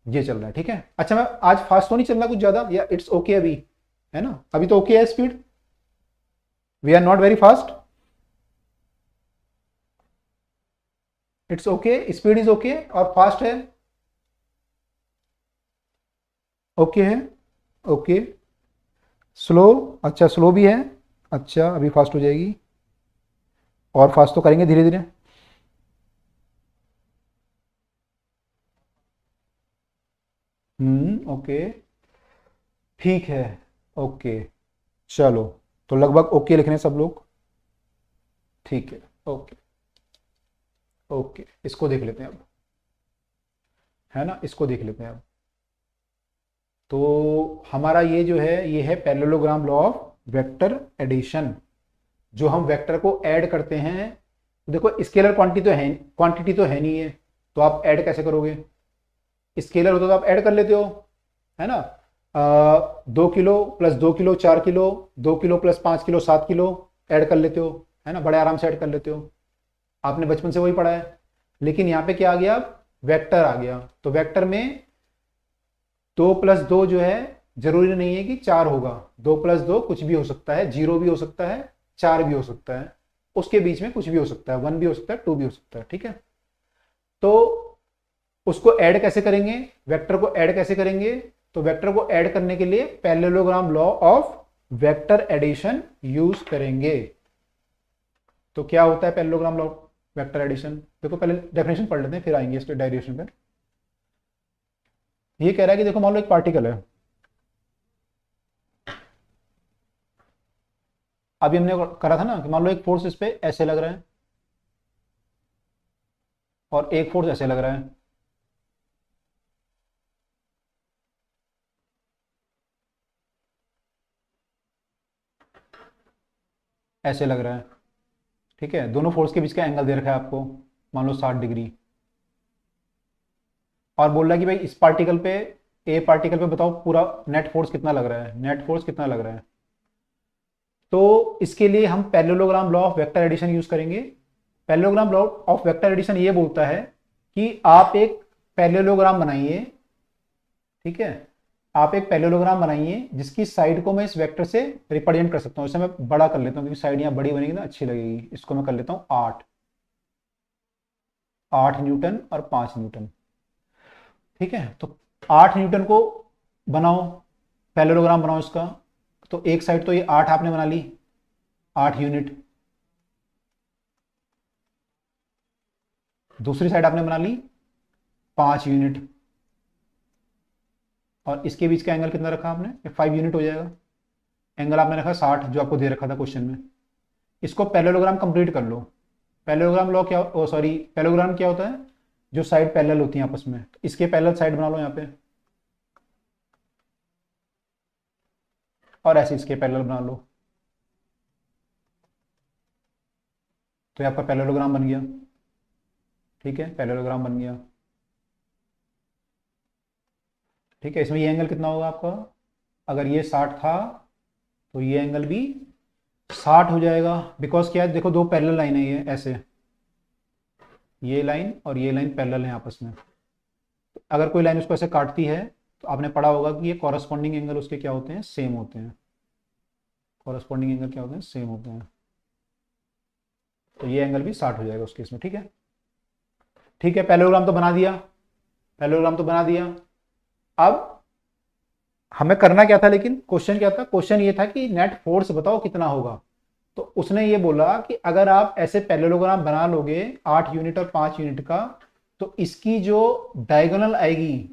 ये चल रहा है, ठीक है। अच्छा, मैं आज फास्ट तो नहीं चल रहा कुछ ज्यादा, या इट्स ओके अभी, है ना, अभी तो ओके है speed, we are not very fast, it's okay, speed is okay, और फास्ट है ओके है, ओके। स्लो, अच्छा स्लो भी है, अच्छा अभी फास्ट हो जाएगी, और फास्ट तो करेंगे धीरे धीरे। ओके, ठीक है, ओके। चलो, तो लगभग ओके लिख रहे हैं सब लोग, ठीक है, ओके। ओके, इसको देख लेते हैं अब, है ना, इसको देख लेते हैं अब। तो हमारा ये जो है, ये है parallelogram law of vector addition. जो हम वेक्टर को ऐड करते हैं, देखो स्केलर क्वांटिटी तो है नहीं है, तो आप ऐड कैसे करोगे, स्केलर होता तो आप ऐड कर लेते हो, है ना। 2 kilo plus 2 kilo 4 kilo, 2 kilo plus 5 kilo 7 kilo, add कर लेते हो, है ना, बड़े आराम से ऐड कर लेते हो, आपने बचपन से वही पढ़ा है। लेकिन यहाँ पे क्या आ गया, वेक्टर आ गया, तो वेक्टर में 2 प्लस 2 जो है, जरूरी नहीं है कि 4 होगा, 2 प्लस 2 कुछ भी हो सकता है, 0 भी हो सकता है, 4 भी हो सकता है, उसके बीच में कुछ भी हो सकता है, 1 भी हो सकता है, 2 भी हो सकता है, ठीक है। तो उसको ऐड कैसे करेंगे, वेक्टर को ऐड कैसे करेंगे, तो वेक्टर को ऐड करने के लिए parallelogram law of vector addition use करेंगे। तो क्या होता है पैरेललोग्राम लॉ वेक्टर एडिशन, देखो पहले डेफिनेशन पढ़ लेते हैं फिर आएंगे इसके डेरिवेशन पे। ये कह रहा है कि देखो मान लो एक पार्टिकल है, अभी हमने करा था ना कि मान लो एक फोर्स इस पे ऐसे लग रहा है और एक फोर्स ऐसे लग रहा है, ऐसे लग रहा है, ठीक है। दोनों फोर्स के बीच का एंगल दे रखा है आपको, मान लो 60 डिग्री, और बोल रहा है कि भाई इस पार्टिकल पे, ए पार्टिकल पे बताओ पूरा नेट फोर्स कितना लग रहा है, नेट फोर्स कितना लग रहा है। तो इसके लिए हम parallelogram law of vector addition use करेंगे। Parallelogram law of vector addition ये बोलता है कि आप एक पैरेललोग्राम बनाइए, ठीक है, आप एक पैरेललोग्राम बनाइए जिसकी साइड को मैं इस वेक्टर से रिप्रेजेंट कर सकता हूं। इसे मैं बड़ा कर लेता हूं क्योंकि साइड यहां बड़ी बनेगी ना अच्छी लगेगी, इसको मैं कर लेता हूं 8, 8 न्यूटन और 5 न्यूटन, ठीक है। तो 8 न्यूटन को बनाओ, पैरेललोग्राम बनाओ इसका, तो एक साइड तो ये 8 आपने बना ली, 8 यूनिट, दूसरी साइड आपने बना ली 5 यूनिट, और इसके बीच का एंगल कितना रखा आपने, 5 यूनिट हो जाएगा। एंगल आपने रखा 60 जो आपको दे रखा था क्वेश्चन में। इसको पैरेललोग्राम कंप्लीट कर लो। पैरेललोग्राम लॉ क्या, ओ सॉरी, पैरेललोग्राम क्या होता है, जो साइड पैरेलल होती है आपस में, तो इसके पैरेलल साइड बना लो यहाँ पे, और ऐसे इसके पैरेलल बना लो, तो ये आपका पैरेललोग्राम बन गया। ठीक है, पैरेललोग्राम बन गया। ठीक है, इसमें ये एंगल कितना होगा आपका, अगर ये 60 था तो ये एंगल भी 60 हो जाएगा। बिकॉज क्या है, देखो दो पैरेलल लाइन है ये ऐसे, ये लाइन और ये लाइन पैरेलल है आपस में। तो अगर कोई लाइन उसको ऐसे काटती है तो आपने पढ़ा होगा कि ये कॉरस्पॉन्डिंग एंगल उसके क्या होते हैं, सेम होते हैं। कॉरस्पॉन्डिंग एंगल क्या होते हैं, सेम होते हैं। तो ये एंगल भी 60 हो जाएगा उस केस में। ठीक है, ठीक है, पैरेललोग्राम तो बना दिया, पैरेललोग्राम तो बना दिया। अब हमें करना क्या था, लेकिन क्वेश्चन क्या था, क्वेश्चन ये था कि नेट फोर्स बताओ कितना होगा। तो उसने ये बोला कि अगर आप ऐसे पैरेललोग्राम बना लोगे 8 यूनिट और 5 यूनिट का, तो इसकी जो डायगोनल आएगी,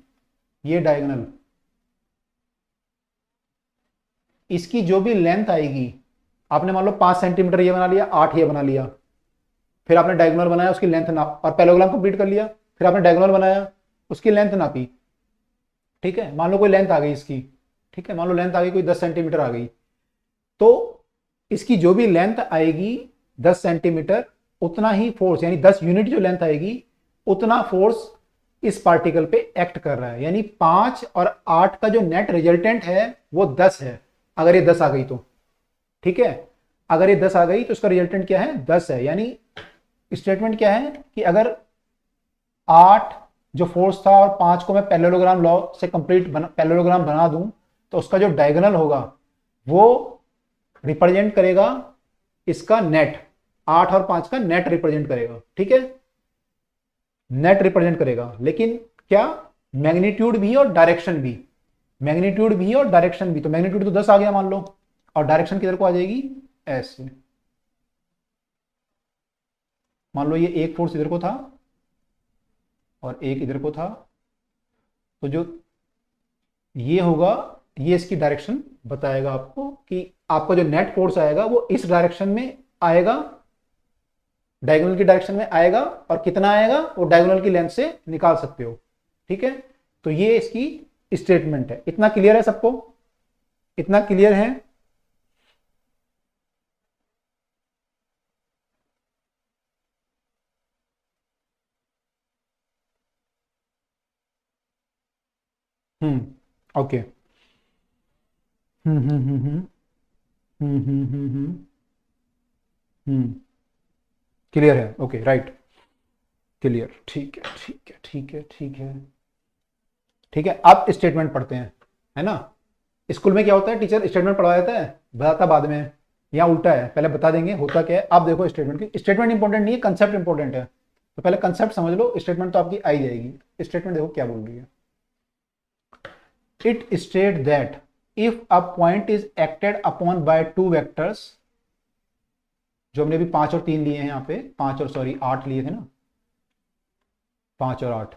ये डायगोनल, इसकी जो भी लेंथ आएगी, आपने मान लो 5 सेंटीमीटर ये बना लिया, 8 ये बना लिया, फिर आपने डायगोनल बनाया, उसकी लेंथ नाप, और पैरेललोग्राम कंप्लीट कर लिया, फिर आपने डायगोनल बनाया, उसकी लेंथ नापी। ठीक है, मान लो कोई लेंथ आ गई इसकी, ठीक है, मान लो लेंथ आ गई कोई 10 सेंटीमीटर आ गई, तो इसकी जो भी लेंथ आएगी 10 सेंटीमीटर, उतना ही फोर्स, यानी 10 यूनिट जो लेंथ आएगी उतना फोर्स इस पार्टिकल पे एक्ट कर रहा है। यानी 5 और 8 का जो नेट रिजल्टेंट है वो 10 है, अगर ये 10 आ गई तो। ठीक है, अगर ये 10 आ गई तो उसका रिजल्टेंट क्या है, 10 है। यानी स्टेटमेंट क्या है कि अगर 8 जो फोर्स था और 5 को मैं पैरेललोग्राम लॉ से कंप्लीट पैरेललोग्राम बना दूं, तो उसका जो डायगोनल होगा वो रिप्रेजेंट करेगा इसका नेट, 8 और 5 का नेट रिप्रेजेंट करेगा। ठीक है, नेट रिप्रेजेंट करेगा, लेकिन क्या, मैग्नीट्यूड भी और डायरेक्शन भी, मैग्नीट्यूड भी और डायरेक्शन भी। तो मैग्नीट्यूड तो 10 आ गया मान लो, और डायरेक्शन किधर को आ जाएगी, ऐसे। मान लो ये एक फोर्स इधर को था और एक इधर को था, तो जो ये होगा, ये इसकी डायरेक्शन बताएगा आपको कि आपका जो नेट फोर्स आएगा वो इस डायरेक्शन में आएगा, डायगोनल की डायरेक्शन में आएगा, और कितना आएगा वो डायगोनल की लेंथ से निकाल सकते हो। ठीक है, तो ये इसकी स्टेटमेंट है। इतना क्लियर है सबको, इतना क्लियर है। ओके। हम्म हम्म हम्म हम्म हम्म हम्म हम्म हम्म हम्म, क्लियर है, ओके, राइट, क्लियर। ठीक है, ठीक है, ठीक है, ठीक है, ठीक है। अब स्टेटमेंट पढ़ते हैं, है ना। स्कूल में क्या होता है, टीचर स्टेटमेंट पढ़वा देता है, बताता बाद में। यहाँ उल्टा है, पहले बता देंगे होता क्या है। अब देखो स्टेटमेंट की, स्टेटमेंट इंपॉर्टेंट नहीं है, कंसेप्ट इंपॉर्टेंट है। तो पहले कंसेप्ट समझ लो, स्टेटमेंट तो आपकी आई जाएगी। स्टेटमेंट देखो क्या बोल रही है। It state that if a point is acted upon by two vectors, जो हमने अभी 5 और 3 लिए हैं, यहाँ पे 5 और सॉरी 8 लिए थे ना, 5 और 8।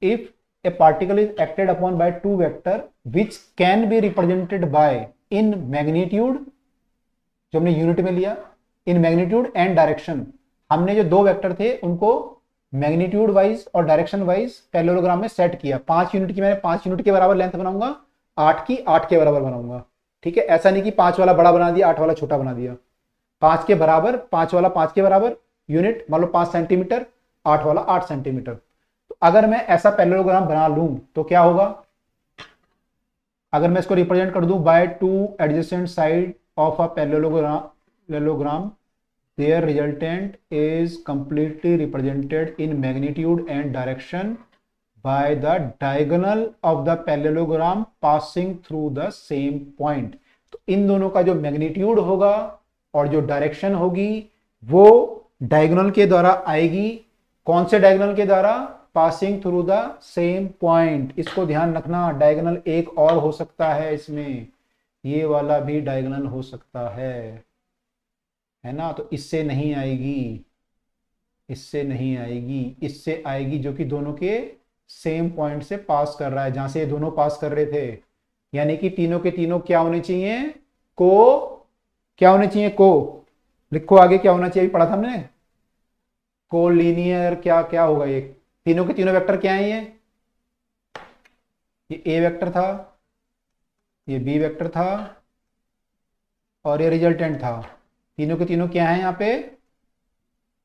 If a particle is acted upon by two vector which can be represented by in magnitude, जो हमने यूनिट में लिया, इन मैग्नीट्यूड एंड डायरेक्शन। हमने जो दो वेक्टर थे उनको मैग्नीट्यूड वाइज और डायरेक्शन वाइज पैरेललोग्राम में सेट किया। 5 यूनिट की मैंने 5 यूनिट के बराबर लेंथ बनाऊंगा, 8 की 8 के बराबर बनाऊंगा। ठीक है, ऐसा नहीं कि 5 वाला बड़ा बना दिया 8 वाला छोटा बना दिया। 5 के बराबर, 5 वाला 5 के बराबर यूनिट, मान लो 5 सेंटीमीटर, 8 वाला 8 सेंटीमीटर। तो अगर मैं ऐसा पैरेललोग्राम बना लूं तो क्या होगा, अगर मैं इसको रिप्रेजेंट कर दूं by two adjacent side of a parallelogram, their resultant is completely represented in magnitude and direction by the diagonal of the parallelogram passing through the same point। तो इन दोनों का जो मैग्नीट्यूड होगा और जो डायरेक्शन होगी वो डायगोनल के द्वारा आएगी। कौन से डायगोनल के द्वारा, passing through the same point. इसको ध्यान रखना, डायगोनल एक और हो सकता है इसमें, ये वाला भी डायगोनल हो सकता है ना। तो इससे नहीं आएगी, इससे नहीं आएगी, इससे आएगी जो कि दोनों के सेम पॉइंट से पास कर रहा है, जहां से ये दोनों पास कर रहे थे। यानी कि तीनों के तीनों क्या होने चाहिए, क्या होने चाहिए, लिखो आगे क्या होना चाहिए, पढ़ा था हमने, कोलिनियर। क्या क्या होगा, ये तीनों के तीनों वेक्टर क्या है, ये ए वेक्टर था, ये बी वेक्टर था और ये रिजल्टेंट था। तीनों के तीनों क्या है यहाँ पे,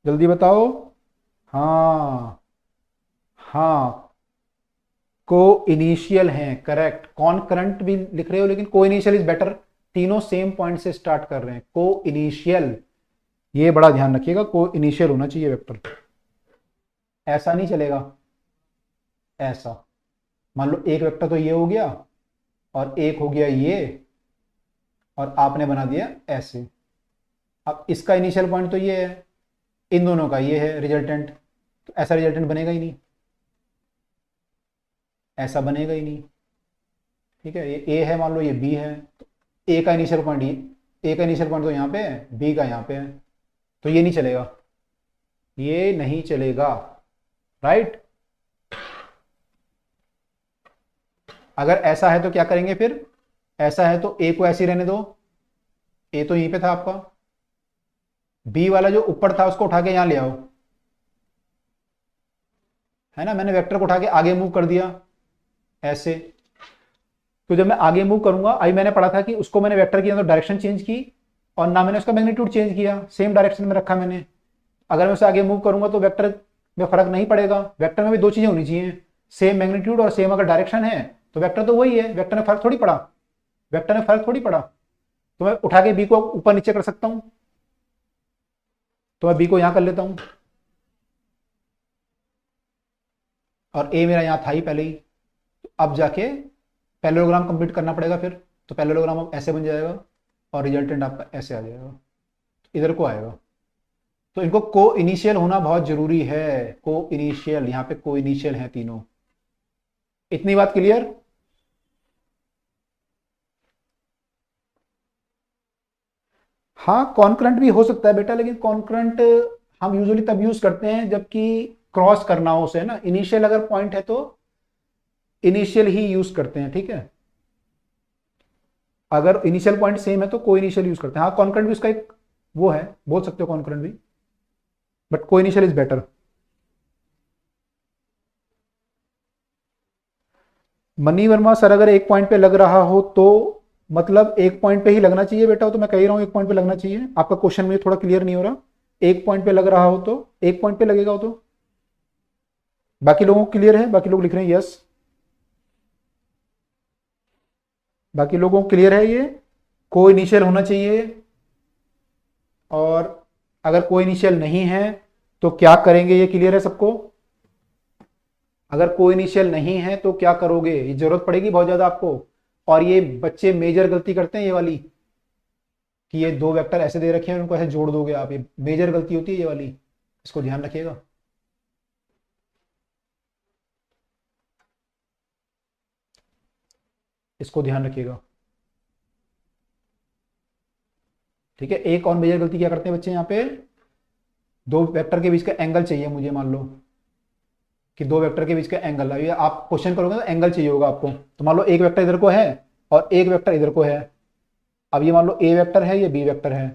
जल्दी बताओ। हाँ हाँ, को इनिशियल हैं, करेक्ट। कॉन करंट भी लिख रहे हो लेकिन को इनिशियल इज बेटर। तीनों सेम पॉइंट से स्टार्ट कर रहे हैं, को इनिशियल। ये बड़ा ध्यान रखिएगा, को इनिशियल होना चाहिए वेक्टर। ऐसा नहीं चलेगा, ऐसा। मान लो एक वेक्टर तो ये हो गया और एक हो गया ये, और आपने बना दिया ऐसे। अब इसका इनिशियल पॉइंट तो ये है, इन दोनों का ये है रिजल्टेंट, तो ऐसा रिजल्टेंट बनेगा ही नहीं, ऐसा बनेगा ही नहीं। ठीक है, ये ए है, मान लो ये बी है, तो ए का इनिशियल पॉइंट ये, ए का इनिशियल पॉइंट तो यहाँ पे है, बी का यहाँ पे है, तो ये नहीं चलेगा, ये नहीं चलेगा, राइट। अगर ऐसा है तो क्या करेंगे फिर, ऐसा है तो ए को ऐसे ही रहने दो, ए तो यहीं पे था आपका, बी वाला जो ऊपर था उसको उठा के यहां ले आओ, है ना। मैंने वेक्टर को उठा के आगे मूव कर दिया ऐसे। तो जब मैं आगे मूव करूंगा, अभी मैंने पढ़ा था कि उसको मैंने वेक्टर के अंदर डायरेक्शन चेंज की और ना मैंने उसका मैग्नीट्यूड चेंज किया, सेम डायरेक्शन में रखा मैंने। अगर मैं उसे आगे मूव करूंगा तो वेक्टर में फर्क नहीं पड़ेगा। वेक्टर में भी दो चीजें होनी चाहिए, सेम मैग्नीट्यूड और सेम अगर डायरेक्शन है तो वेक्टर तो वही है, वेक्टर में फर्क थोड़ी पड़ा, वेक्टर में फर्क थोड़ी पड़ा। तो मैं उठा के बी को ऊपर नीचे कर सकता हूं, तो मैं बी को यहां कर लेता हूं, और ए मेरा यहां था ही पहले ही। तो अब जाके पैरेललोग्राम कंप्लीट करना पड़ेगा फिर, तो पैरेललोग्राम अब ऐसे बन जाएगा और रिजल्टेंट आपका ऐसे आ जाएगा, इधर को आएगा। तो इनको को इनिशियल होना बहुत जरूरी है, को इनिशियल, यहां पे को इनिशियल है तीनों। इतनी बात क्लियर। हाँ, कॉन्करेंट भी हो सकता है बेटा, लेकिन कॉन्करेंट हम यूजुअली तब यूज करते हैं जबकि क्रॉस करना हो उसे ना। इनिशियल अगर पॉइंट है तो इनिशियल ही यूज करते हैं, ठीक है। अगर इनिशियल पॉइंट सेम है तो को इनिशियल यूज करते हैं। हाँ, कॉन्करेंट भी उसका एक वो है, बोल सकते हो कॉन्करेंट भी, बट को initial is better. Money Verma sir, अगर एक पॉइंट पे लग रहा हो तो मतलब एक पॉइंट पे ही लगना चाहिए बेटा, तो मैं कह रहा हूं एक पॉइंट पे लगना चाहिए। आपका क्वेश्चन मुझे थोड़ा क्लियर नहीं हो रहा। एक पॉइंट पे लग रहा हो तो एक पॉइंट पे लगेगा, हो तो बाकी लोगों को क्लियर है, बाकी लोग लिख रहे हैं यस, बाकी लोगों को क्लियर है ये, को इनिशियल होना चाहिए। और अगर को इनिशियल नहीं है तो क्या करेंगे, ये क्लियर है सबको। अगर को इनिशियल नहीं है तो क्या करोगे, ये जरूरत पड़ेगी बहुत ज्यादा आपको। और ये बच्चे मेजर गलती करते हैं ये वाली, कि ये दो वेक्टर ऐसे दे रखे हैं उनको ऐसे जोड़ दोगे आप, ये मेजर गलती होती है ये वाली, इसको ध्यान रखिएगा। इसको ध्यान रखिएगा, ठीक है। एक और मेजर गलती क्या करते हैं बच्चे यहाँ पे, दो वेक्टर के बीच का एंगल चाहिए मुझे, मान लो कि दो वेक्टर के बीच का एंगल, अभी आप क्वेश्चन करोगे तो एंगल चाहिए होगा आपको। तो मान लो एक वेक्टर इधर को है और एक वेक्टर इधर को है। अब ये मान लो ए वेक्टर है, ये बी वेक्टर है,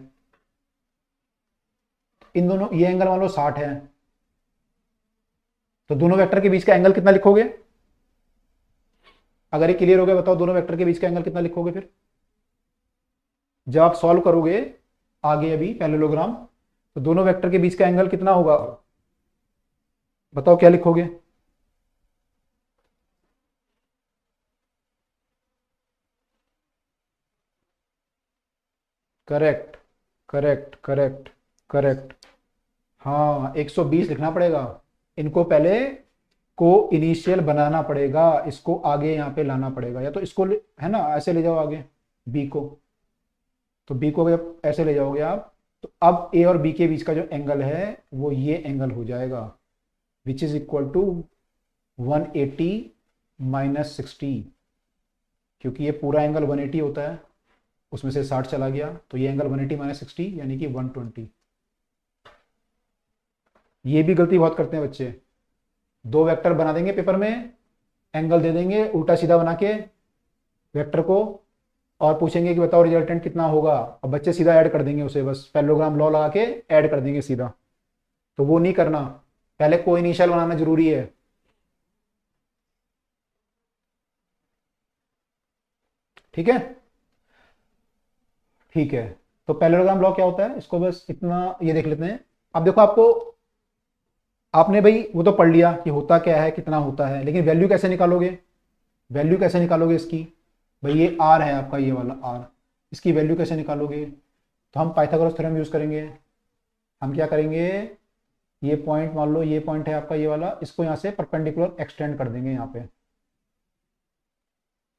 इन दोनों, ये एंगल मान लो 60 है, तो दोनों वेक्टर के बीच का एंगल कितना लिखोगे। अगर ये क्लियर हो गया बताओ, दोनों वेक्टर के बीच का एंगल कितना लिखोगे फिर जब आप सॉल्व करोगे आगे अभी पैरेललोग्राम, तो दोनों वेक्टर के बीच का एंगल कितना होगा, बताओ क्या लिखोगे। Correct correct correct correct. हाँ, 120 लिखना पड़ेगा। इनको पहले को इनिशियल बनाना पड़ेगा, इसको आगे यहाँ पे लाना पड़ेगा, या तो इसको है ना ऐसे ले जाओ आगे बी को, तो बी को जब ऐसे ले जाओगे आप, तो अब ए और बी के बीच का जो एंगल है वो ये एंगल हो जाएगा, which is equal to 180 minus 60, क्योंकि ये पूरा एंगल 180 होता है, उसमें से 60 चला गया, तो ये एंगल 180 माइनस 60 यानी कि 120। ये भी गलती बहुत करते हैं बच्चे, दो वेक्टर बना देंगे पेपर में, एंगल दे देंगे उल्टा सीधा बना के वेक्टर को, और पूछेंगे कि बताओ रिजल्टेंट कितना होगा, अब बच्चे सीधा ऐड कर देंगे उसे, बस पैरेललोग्राम लॉ लगा के ऐड कर देंगे सीधा। तो वो नहीं करना, पहले को इनिशियल बनाना जरूरी है। ठीक है, ठीक है। तो पैरेललोग्राम लॉ क्या होता है, इसको बस इतना ये देख लेते हैं। अब देखो आपको, आपने भाई वो तो पढ़ लिया कि होता क्या है, कितना होता है, लेकिन वैल्यू कैसे निकालोगे? वैल्यू कैसे निकालोगे इसकी? भाई ये आर है आपका, ये वाला आर, इसकी वैल्यू कैसे निकालोगे? तो हम पाइथागोरस थ्योरम यूज करेंगे। हम क्या करेंगे, ये पॉइंट मान लो, ये पॉइंट है आपका ये वाला, इसको यहाँ से परपेंडिकुलर एक्सटेंड कर देंगे यहाँ पे,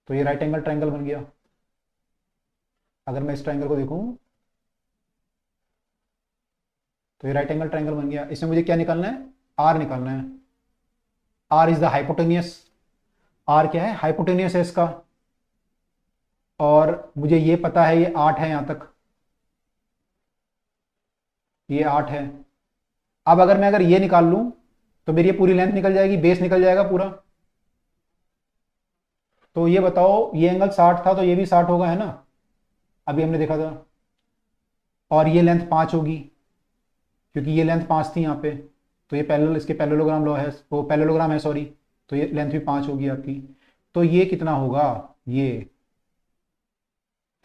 तो ये राइट एंगल ट्रायंगल बन गया। अगर मैं इस ट्रायंगल को देखूं तो ये राइट एंगल ट्रायंगल बन गया। इसमें मुझे क्या निकालना है? आर निकालना है। R is the hypotenuse. R क्या है? हाइपोटेनियस है इसका। और मुझे ये पता है ये 8 है यहां तक, ये 8 है। अब अगर ये निकाल लूं तो मेरी ये पूरी लेंथ निकल जाएगी, बेस निकल जाएगा पूरा। तो ये बताओ, ये एंगल 60 था तो ये भी 60 होगा, है ना? अभी हमने देखा था। और ये लेंथ 5 होगी क्योंकि ये लेंथ 5 थी यहाँ पे, तो ये पैरेलल, इसके पैरेललोग्राम लॉ है, वो पैरेललोग्राम है सॉरी, तो ये लेंथ भी 5 होगी आपकी। तो ये कितना होगा? ये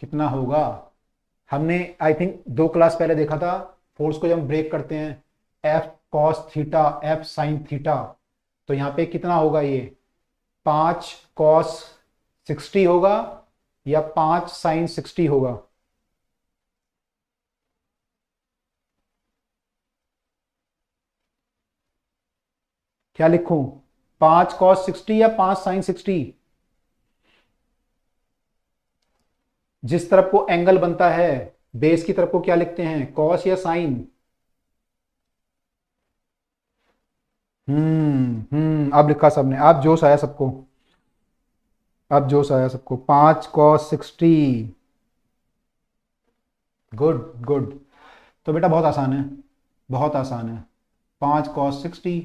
कितना होगा? हमने आई थिंक 2 क्लास पहले देखा था, फोर्स को जब हम ब्रेक करते हैं, F cos theta F sine theta, तो यहाँ पे कितना होगा? ये 5 कॉस 60 होगा या 5 साइन 60 होगा? क्या लिखूं, 5 कॉस 60 या 5 साइन 60? जिस तरफ को एंगल बनता है बेस की तरफ को क्या लिखते हैं, कॉस या साइन? अब लिखा सबने, अब जोश आया सबको, अब जोश आया सबको। 5 कॉस 60, गुड गुड। तो बेटा बहुत आसान है, बहुत आसान है। 5 कॉस 60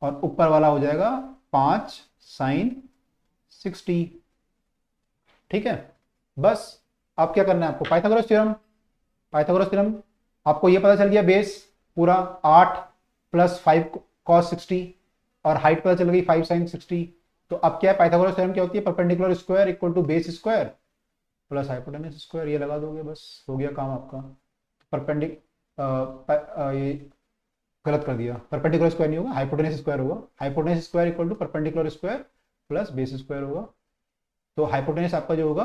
और ऊपर वाला हो जाएगा 5 साइन 60। ठीक है, बस। अब क्या करना है आपको? Pythagoras theorem. पाइथागोरस थ्योरम, आपको ये पता चल गया बेस पूरा 8 प्लस 5 कॉस 60 और हाइट पता चल गई 5 साइन 60। तो अब क्या है, पाइथागोरस थ्योरम क्या होती है? Perpendicular square equal to base square plus hypotenuse square. ये लगा दोगे, बस हो गया काम आपका। परपेंडिक ये गलत कर दिया, परपेंडिकुलर स्क्वायर नहीं होगा, हाइपोटेनस स्क्वायर होगा। Hypotenuse square equal to perpendicular square plus base square होगा। तो हाइपोटेनस आपका जो होगा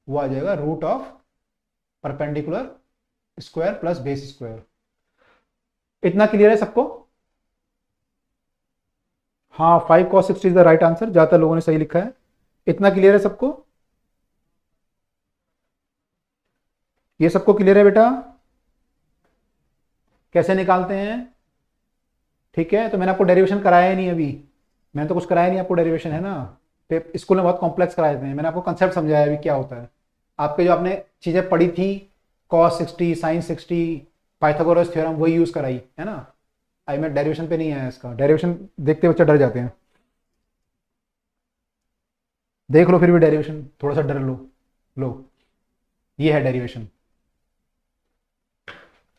वो आ जाएगा root of perpendicular square plus base square. इतना क्लियर है सबको? हाँ, 5 cos 60 is the right answer, ज्यादातर लोगों ने सही लिखा है। इतना क्लियर है सबको? ये सबको क्लियर है बेटा? कैसे निकालते हैं? ठीक है, तो मैंने आपको डेरिवेशन कराया ही नहीं अभी, मैंने तो कुछ कराया नहीं आपको डेरिवेशन, है ना? स्कूल में बहुत कॉम्प्लेक्स कराए थे, मैंने आपको कंसेप्ट समझाया अभी क्या होता है। आपके जो आपने चीजें पढ़ी थी, cos 60 साइन 60 पाइथागोरस थ्योरम, वही यूज कराई है ना। आई मैं डेरिवेशन पे नहीं आया, इसका डेरिवेशन देखते बच्चे डर जाते हैं। देख लो फिर भी डेरिवेशन, थोड़ा सा डर लो। लो, ये है डेरिवेशन।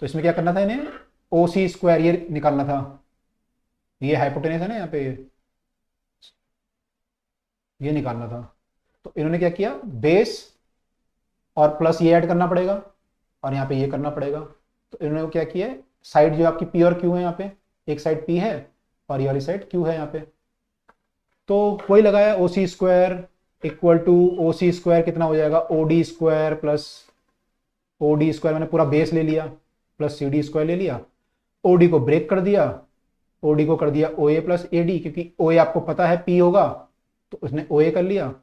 तो इसमें क्या करना था इन्हें? ओ सी स्क्वायर ये निकालना था। ये हाइपोटेनस है ना यहाँ पे, ये निकालना था। तो इन्होंने क्या किया, बेस और प्लस ये ऐड करना पड़ेगा और यहाँ पे ये करना पड़ेगा। तो इन्होंने क्या किया, साइड जो आपकी पी और क्यू है यहाँ पे, एक साइड पी है और ये वाली साइड क्यू है यहाँ पे। तो वही लगाया, O C square equal to O C square कितना हो जाएगा, O D square plus O D square, मैंने पूरा बेस ले लिया प्लस सी डी स्क्वायर ले लिया। ओ डी को ब्रेक कर दिया, ओ डी को कर दिया ओ ए प्लस ए डी, क्योंकि ओ ए आपको पता है पी होगा तो उसने ओ ए कर लिया।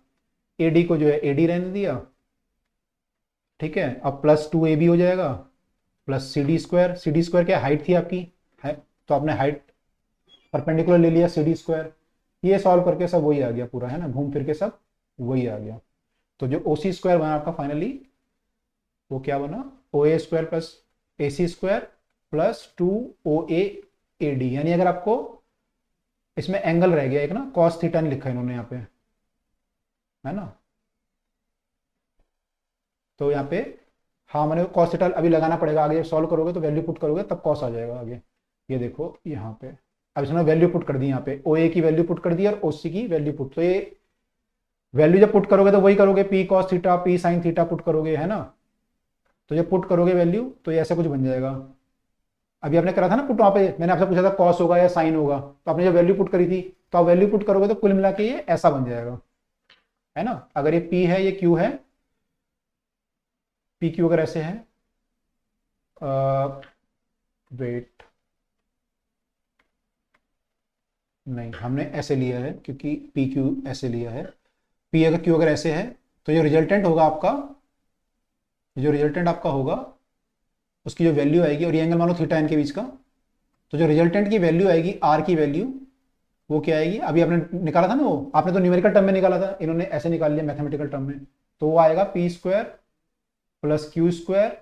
ए डी को जो है ए डी रहने दिया। ठीक है, अब प्लस 2ab हो जाएगा प्लस सी डी स्क्वायर क्या हाइट थी आपकी है, तो आपने हाइट परपेंडिकुलर ले लिया सी डी स्क्वायर। ये सॉल्व करके सब वही आ गया पूरा, है ना, घूम फिर के सब वही आ गया। तो जो ओ सी स्क्वायर बना आपका फाइनली, वो क्या बना, O A square plus A C square plus 2 A D. यानी अगर आपको इसमें एंगल रह गया एक ना, कॉस थीटा नहीं लिखा इन्होंने यहाँ पे, है ना। तो यहाँ पे हाँ, मैंने कॉस थीटा अभी लगाना पड़ेगा, आगे जब सॉल्व करोगे तो वैल्यू पुट करोगे तब कॉस आ जाएगा आगे। ये देखो यहाँ पे, अब इसने वैल्यू पुट कर दी, यहाँ पे ओ ए की वैल्यू पुट कर दी और ओ सी की वैल्यू पुट। तो ये वैल्यू जब पुट करोगे तो वही करोगे, P cos theta P sine theta put करोगे, है ना। तो जब पुट करोगे वैल्यू तो ये ऐसा कुछ बन जाएगा, अभी आपने करा था ना पुट, वहां पे मैंने आपसे पूछा था कॉस होगा या साइन होगा, तो आपने जब वैल्यू पुट करी थी, तो आप वैल्यू पुट करोगे तो कुल मिला के ये ऐसा बन जाएगा, है ना। अगर ये पी है, ये क्यू है, पी क्यू अगर ऐसे है, वेट, नहीं हमने ऐसे लिया है क्योंकि पी क्यू ऐसे लिया है, पी अगर क्यू अगर ऐसे है, तो जो रिजल्टेंट होगा आपका, जो रिजल्टेंट आपका होगा उसकी जो वैल्यू आएगी, और ये एंगल मान लो थीटा एन के बीच का, तो जो रिजल्टेंट की वैल्यू आएगी आर की वैल्यू, वो क्या आएगी, अभी आपने निकाला था ना, वो आपने तो न्यूमेरिकल टर्म में निकाला था, इन्होंने ऐसे निकाल लिया मैथमेटिकल टर्म में, तो वो आएगा P square plus Q square,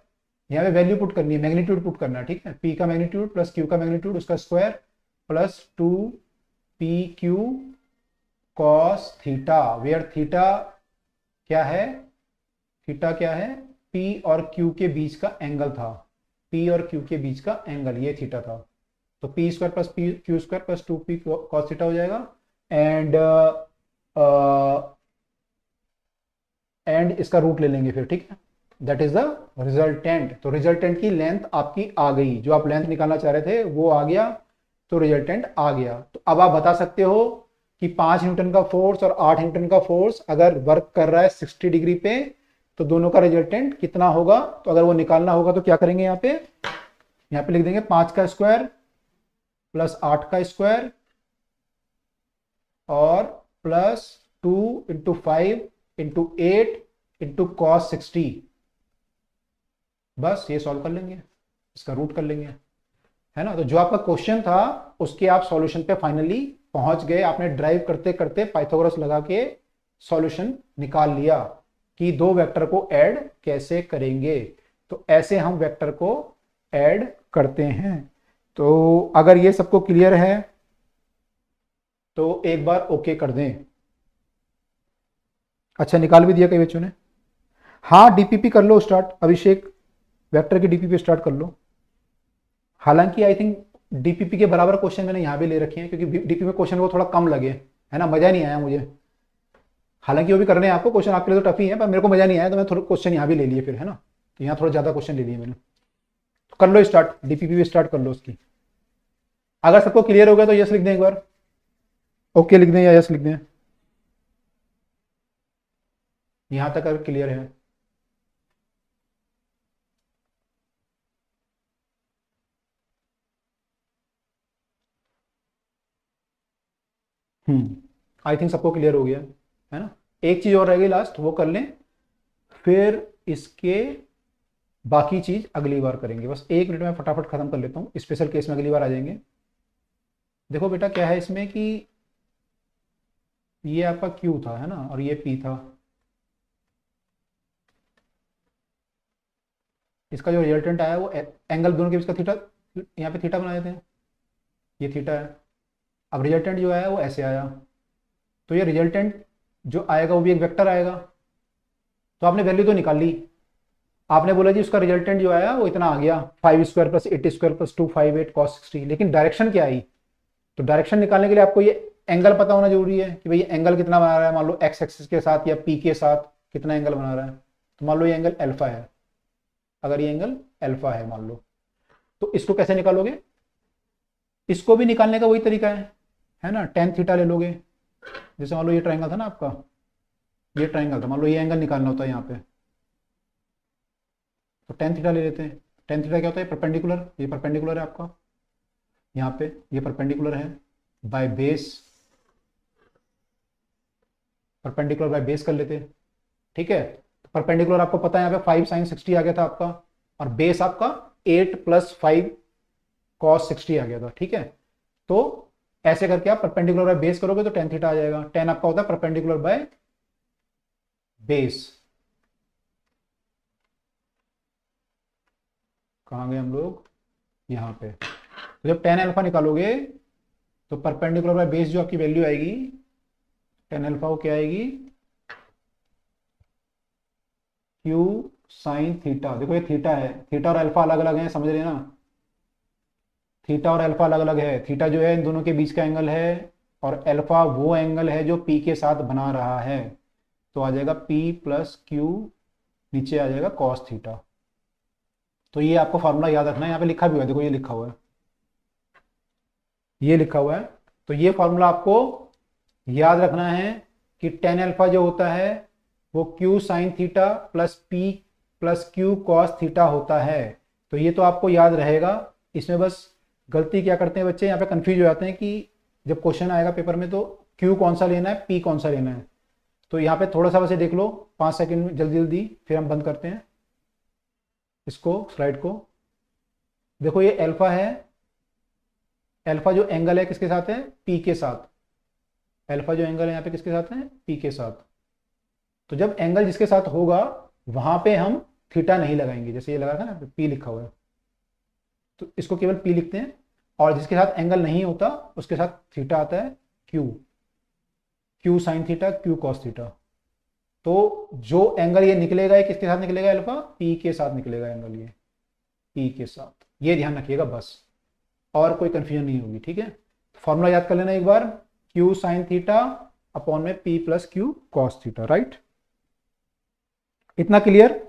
यहाँ पे वैल्यू पुट करनी है, मैग्नीट्यूड पुट करना है, ठीक है, पी का मैग्नीट्यूड प्लस क्यू का मैग्नीट्यूड उसका square plus 2 P Q cos theta, where theta क्या है, थीटा क्या है, पी और क्यू के बीच का एंगल था, पी और क्यू के बीच का एंगल ये थीटा था, तो P square plus P Q square plus 2p cos theta हो जाएगा, एंड इसका रूट ले लेंगे फिर, ठीक है, दैट इज द रिजल्टेंट। तो रिजल्टेंट की लेंथ आपकी आ गई, जो आप लेंथ निकालना चाह रहे थे वो आ गया, तो रिजल्टेंट आ गया। तो अब आप बता सकते हो कि 5 न्यूटन का फोर्स और 8 न्यूटन का फोर्स अगर वर्क कर रहा है 60 डिग्री पे, तो दोनों का रिजल्टेंट कितना होगा। तो अगर वो निकालना होगा तो क्या करेंगे, यहाँ पे लिख देंगे 5 का स्क्वायर प्लस 8 का स्क्वायर और plus 2 into 5 into 8 into cos 60, बस ये सॉल्व कर लेंगे, इसका रूट कर लेंगे, है ना। तो जो आपका क्वेश्चन था उसके आप सॉल्यूशन पे फाइनली पहुंच गए, आपने ड्राइव करते करते पाइथागोरस लगा के सॉल्यूशन निकाल लिया कि दो वेक्टर को ऐड कैसे करेंगे। तो ऐसे हम वेक्टर को ऐड करते हैं। तो अगर ये सबको क्लियर है तो एक बार ओके कर दें। अच्छा, निकाल भी दिया कई बच्चों ने। हाँ, डीपीपी कर लो स्टार्ट, अभिषेक वेक्टर की डीपीपी स्टार्ट कर लो। हालांकि आई थिंक डीपीपी के बराबर क्वेश्चन मैंने यहां भी ले रखे हैं, क्योंकि डीपीपी में क्वेश्चन वो थोड़ा कम लगे, है ना, मजा नहीं आया मुझे। हालांकि वो भी करने हैं आपको, क्वेश्चन आपके लिए तो टफ ही है, पर मेरे को मजा नहीं आया, तो मैं थोड़ा क्वेश्चन यहाँ भी ले लिए फिर, है ना। तो यहाँ थोड़ा ज्यादा क्वेश्चन ले लिए मैंने। तो कर लो स्टार्ट, डीपीपी भी स्टार्ट कर लो उसकी। अगर सबको क्लियर हो गया तो यस लिख दें एक बार, ओके लिख दें या यस लिख दें। यहां तक अगर क्लियर है आई थिंक सबको क्लियर हो गया, है ना। एक चीज और रह गई लास्ट, वो कर लें, फिर इसके बाकी चीज अगली बार करेंगे। बस 1 मिनट में फटाफट खत्म कर लेता हूँ, स्पेशल केस में अगली बार आ जाएंगे। देखो बेटा क्या है इसमें कि ये आपका Q था, है ना, और ये P था। इसका जो रिजल्टेंट आया वो एंगल दोनों के बीच का थीटा, यहाँ पे थीटा बना देते हैं, ये थीटा है। अब रिजल्टेंट जो आया वो ऐसे आया, तो ये रिजल्टेंट जो आएगा वो भी एक वेक्टर आएगा। तो आपने वैल्यू तो निकाल ली, आपने बोला जी उसका रिजल्टेंट जो आया वो इतना आ गया, 5 square plus 8 square plus 258 cos 60, लेकिन डायरेक्शन क्या आई। तो डायरेक्शन निकालने के लिए आपको ये एंगल पता होना जरूरी है कि भाई ये एंगल कितना बना रहा है, मान लो एक्स एक्सिस के साथ या पी के साथ कितना एंगल बना रहा है। तो मान लो ये एंगल अल्फा है, अगर ये एंगल अल्फा है मान लो, तो इसको कैसे निकालोगे। इसको भी निकालने का वही तरीका है ना, टेन थीटा ले लोगे। जैसे मान लो ये ट्राइंगल था ना आपका, ये ट्राइंगल था, मान लो ये एंगल निकालना होता है यहाँ पे, तो टेन थीटा ले लेते हैं। टेन थीटा क्या होता है, परपेंडिकुलर, ये परपेंडिकुलर है आपका, यहाँ पे ये परपेंडिकुलर है by base, perpendicular by base कर लेते हैं, ठीक है। परपेंडिकुलर आपको पता है यहाँ पे 5 sin 60 आ गया था आपका, और बेस आपका 8 + 5 cos 60 आ गया था, ठीक है। तो ऐसे करके आप परपेंडिकुलर बाय बेस करोगे तो टेन थीटा आ जाएगा। टेन आपका होता है परपेंडिकुलर बाय बेस। कहां गए हम लोग, यहां पे। तो जब टेन अल्फा निकालोगे तो परपेंडिकुलर बाय बेस जो आपकी वैल्यू आएगी टेन अल्फा, वो क्या आएगी, क्यू साइन थीटा। देखो ये थीटा है, थीटा और अल्फा अलग अलग है, समझ रहे हैं ना, थीटा और अल्फा अलग अलग है। थीटा जो है इन दोनों के बीच का एंगल है, और अल्फा वो एंगल है जो पी के साथ बना रहा है। तो आ जाएगा P + Q, नीचे आ जाएगा cos थीटा। तो ये आपको फॉर्मूला याद रखना है, यहाँ पे लिखा भी हुआ है, देखो ये लिखा हुआ है, ये लिखा हुआ है। तो ये फॉर्मूला आपको याद रखना है कि टेन अल्फा जो होता है वो Q sine theta plus P plus Q cos theta होता है। तो ये तो आपको याद रहेगा। इसमें बस गलती क्या करते हैं बच्चे, यहाँ पे कंफ्यूज हो जाते हैं कि जब क्वेश्चन आएगा पेपर में तो क्यू कौन सा लेना है, पी कौन सा लेना है। तो यहाँ पे थोड़ा सा वैसे देख लो 5 सेकंड में, जल्दी जल्दी, फिर हम बंद करते हैं इसको, स्लाइड को। देखो ये अल्फा है, अल्फा जो एंगल है किसके साथ है, पी के साथ। अल्फा जो एंगल है यहाँ पे किसके साथ है, पी के साथ। तो जब एंगल जिसके साथ होगा वहां पे हम थीटा नहीं लगाएंगे, जैसे ये लगा था ना, पी लिखा हुआ है तो इसको केवल पी लिखते हैं। और जिसके साथ एंगल नहीं होता उसके साथ थीटा आता है Q, Q sine theta, Q cos theta. तो जो एंगल ये निकलेगा, ये किसके साथ निकलेगा, अल्फा पी के साथ निकलेगा एंगल, ये पी के साथ। ये ध्यान रखिएगा बस, और कोई कंफ्यूजन नहीं होगी, ठीक है। फॉर्मूला याद कर लेना एक बार, क्यू साइन थीटा अपॉन में P plus Q cos theta, right. इतना क्लियर।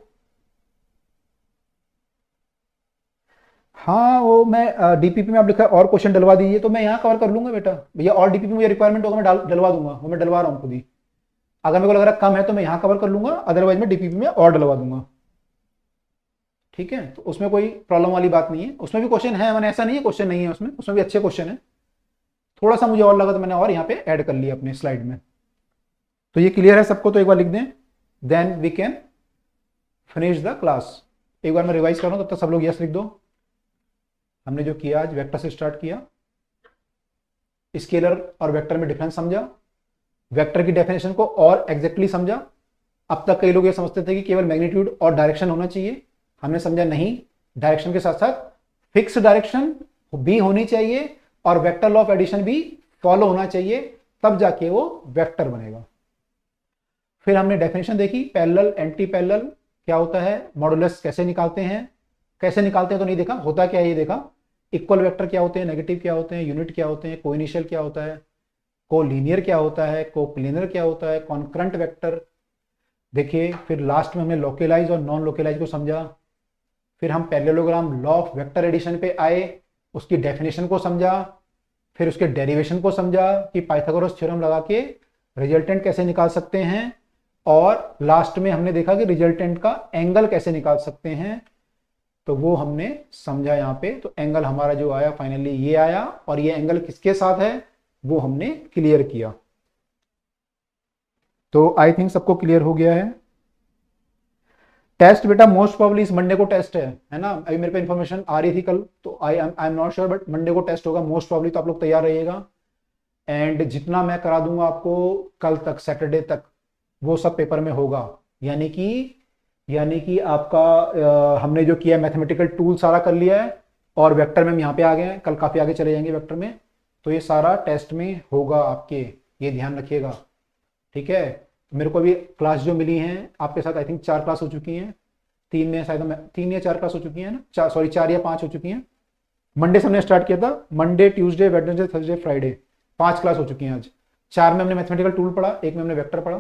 हाँ वो मैं डीपीपी में आप लिखा है और क्वेश्चन डलवा दीजिए, तो मैं यहाँ कवर कर लूंगा बेटा। भैया और डीपीपी मुझे रिक्वायरमेंट होगा, मैं डलवा दूंगा, वो मैं डलवा रहा हूँ खुद ही। अगर मेरे को लग रहा है कम है तो मैं यहाँ कवर कर लूंगा, अदरवाइज मैं डीपीपी में और डलवा दूंगा, ठीक है। तो उसमें कोई प्रॉब्लम वाली बात नहीं है। उसमें भी क्वेश्चन है, मैंने ऐसा नहीं है क्वेश्चन नहीं है उसमें भी अच्छे क्वेश्चन है। थोड़ा सा मुझे और लगा तो मैंने और यहाँ पे ऐड कर लिया अपने स्लाइड में। तो ये क्लियर है सबको, तो एक बार लिख दें, then we can finish the class. एक बार मैं रिवाइज कर रहा हूँ, तब तक सब लोग यस लिख दो। हमने जो किया आज, वेक्टर से स्टार्ट किया, स्केलर और वेक्टर में डिफरेंस समझा, वेक्टर की डेफिनेशन को और एग्जैक्टली समझा। अब तक कई लोग ये समझते थे कि केवल मैग्नीट्यूड और डायरेक्शन होना चाहिए, हमने समझा नहीं, डायरेक्शन के साथ साथ फिक्स डायरेक्शन भी होनी चाहिए और वेक्टर लॉ ऑफ एडिशन भी फॉलो होना चाहिए, तब जाके वो वेक्टर बनेगा। फिर हमने डेफिनेशन देखी, पैरेलल एंटी पैरेलल क्या होता है, मॉडुलस कैसे निकालते हैं, कैसे निकालते हैं तो नहीं देखा, होता क्या है ये देखा, इक्वल वेक्टर क्या होते हैं, नेगेटिव क्या होते हैं, यूनिट क्या होते हैं, कोइनिशियल क्या होता है, कोलिनियर क्या होता है, कोप्लेनर क्या होता है, कॉन्करेंट वेक्टर देखिए। फिर लास्ट में हमने लोकेलाइज और नॉन लोकेलाइज को समझा। फिर हम parallelogram law of vector addition पे आए, उसकी डेफिनेशन को समझा, फिर उसके डेरिवेशन को समझा कि पाइथागोरस थ्योरम लगा के रिजल्टेंट कैसे निकाल सकते हैं, और लास्ट में हमने देखा कि रिजल्टेंट का एंगल कैसे निकाल सकते हैं, तो वो हमने समझा यहाँ पे। तो एंगल हमारा जो आया फाइनली ये आया, और ये एंगल किसके साथ है वो हमने क्लियर किया। तो आई थिंक सबको क्लियर हो गया है। टेस्ट बेटा मोस्ट प्रोबेबली इस मंडे को टेस्ट है ना, अभी मेरे पे इन्फॉर्मेशन आ रही थी कल, तो I am not sure, but Monday को टेस्ट होगा मोस्ट प्रोबेबली, तो आप लोग तैयार रहिएगा। एंड जितना मैं करा दूंगा आपको कल तक, सैटरडे तक, वो सब पेपर में होगा। यानी कि आपका हमने जो किया मैथमेटिकल टूल सारा कर लिया है, और वेक्टर में हम यहाँ पे आ गए हैं, कल काफी आगे चले जाएंगे वेक्टर में, तो ये सारा टेस्ट में होगा आपके, ये ध्यान रखिएगा, ठीक है। मेरे को अभी क्लास जो मिली है आपके साथ, आई थिंक 4 क्लास हो चुकी हैं, 3 में शायद 3 या 4 क्लास हो चुकी है ना, 4 या 5 हो चुकी हैं। मंडे से हमने स्टार्ट किया था, Monday Tuesday Wednesday Thursday Friday, 5 class हो चुकी हैं आज। 4 में हमने मैथमेटिकल टूल पढ़ा, 1 में हमने वेक्टर पढ़ा,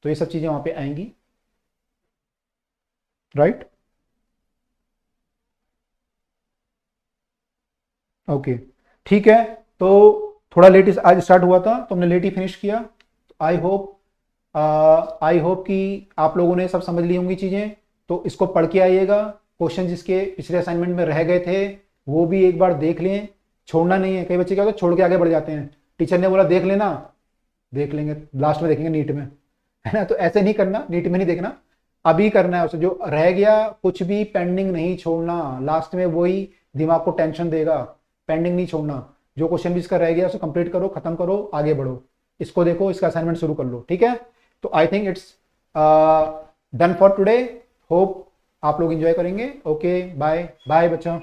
तो ये सब चीजें वहां पे आएंगी, राइट। ओके ठीक है। तो थोड़ा लेट आज स्टार्ट हुआ था, तो हमने लेट ही फिनिश किया। आई होप कि आप लोगों ने सब समझ ली होंगी चीजें। तो इसको पढ़ के आइएगा, क्वेश्चन जिसके पिछले असाइनमेंट में रह गए थे वो भी एक बार देख लें, छोड़ना नहीं है। कई बच्चे क्या होता है छोड़ के आगे बढ़ जाते हैं, टीचर ने बोला देख लेना, देख लेंगे, लास्ट में देखेंगे नीट में, है ना। तो ऐसे नहीं करना, नीट में नहीं देखना, अभी करना है उसे। जो रह गया कुछ भी पेंडिंग नहीं छोड़ना, लास्ट में वही दिमाग को टेंशन देगा। पेंडिंग नहीं छोड़ना, जो क्वेश्चन भी इसका रह गया उसे कंप्लीट करो, खत्म करो, आगे बढ़ो। इसको देखो, इसका असाइनमेंट शुरू कर लो, ठीक है। तो I think it's done for today. Hope आप लोग एंजॉय करेंगे। ओके बाय बाय बच्चों।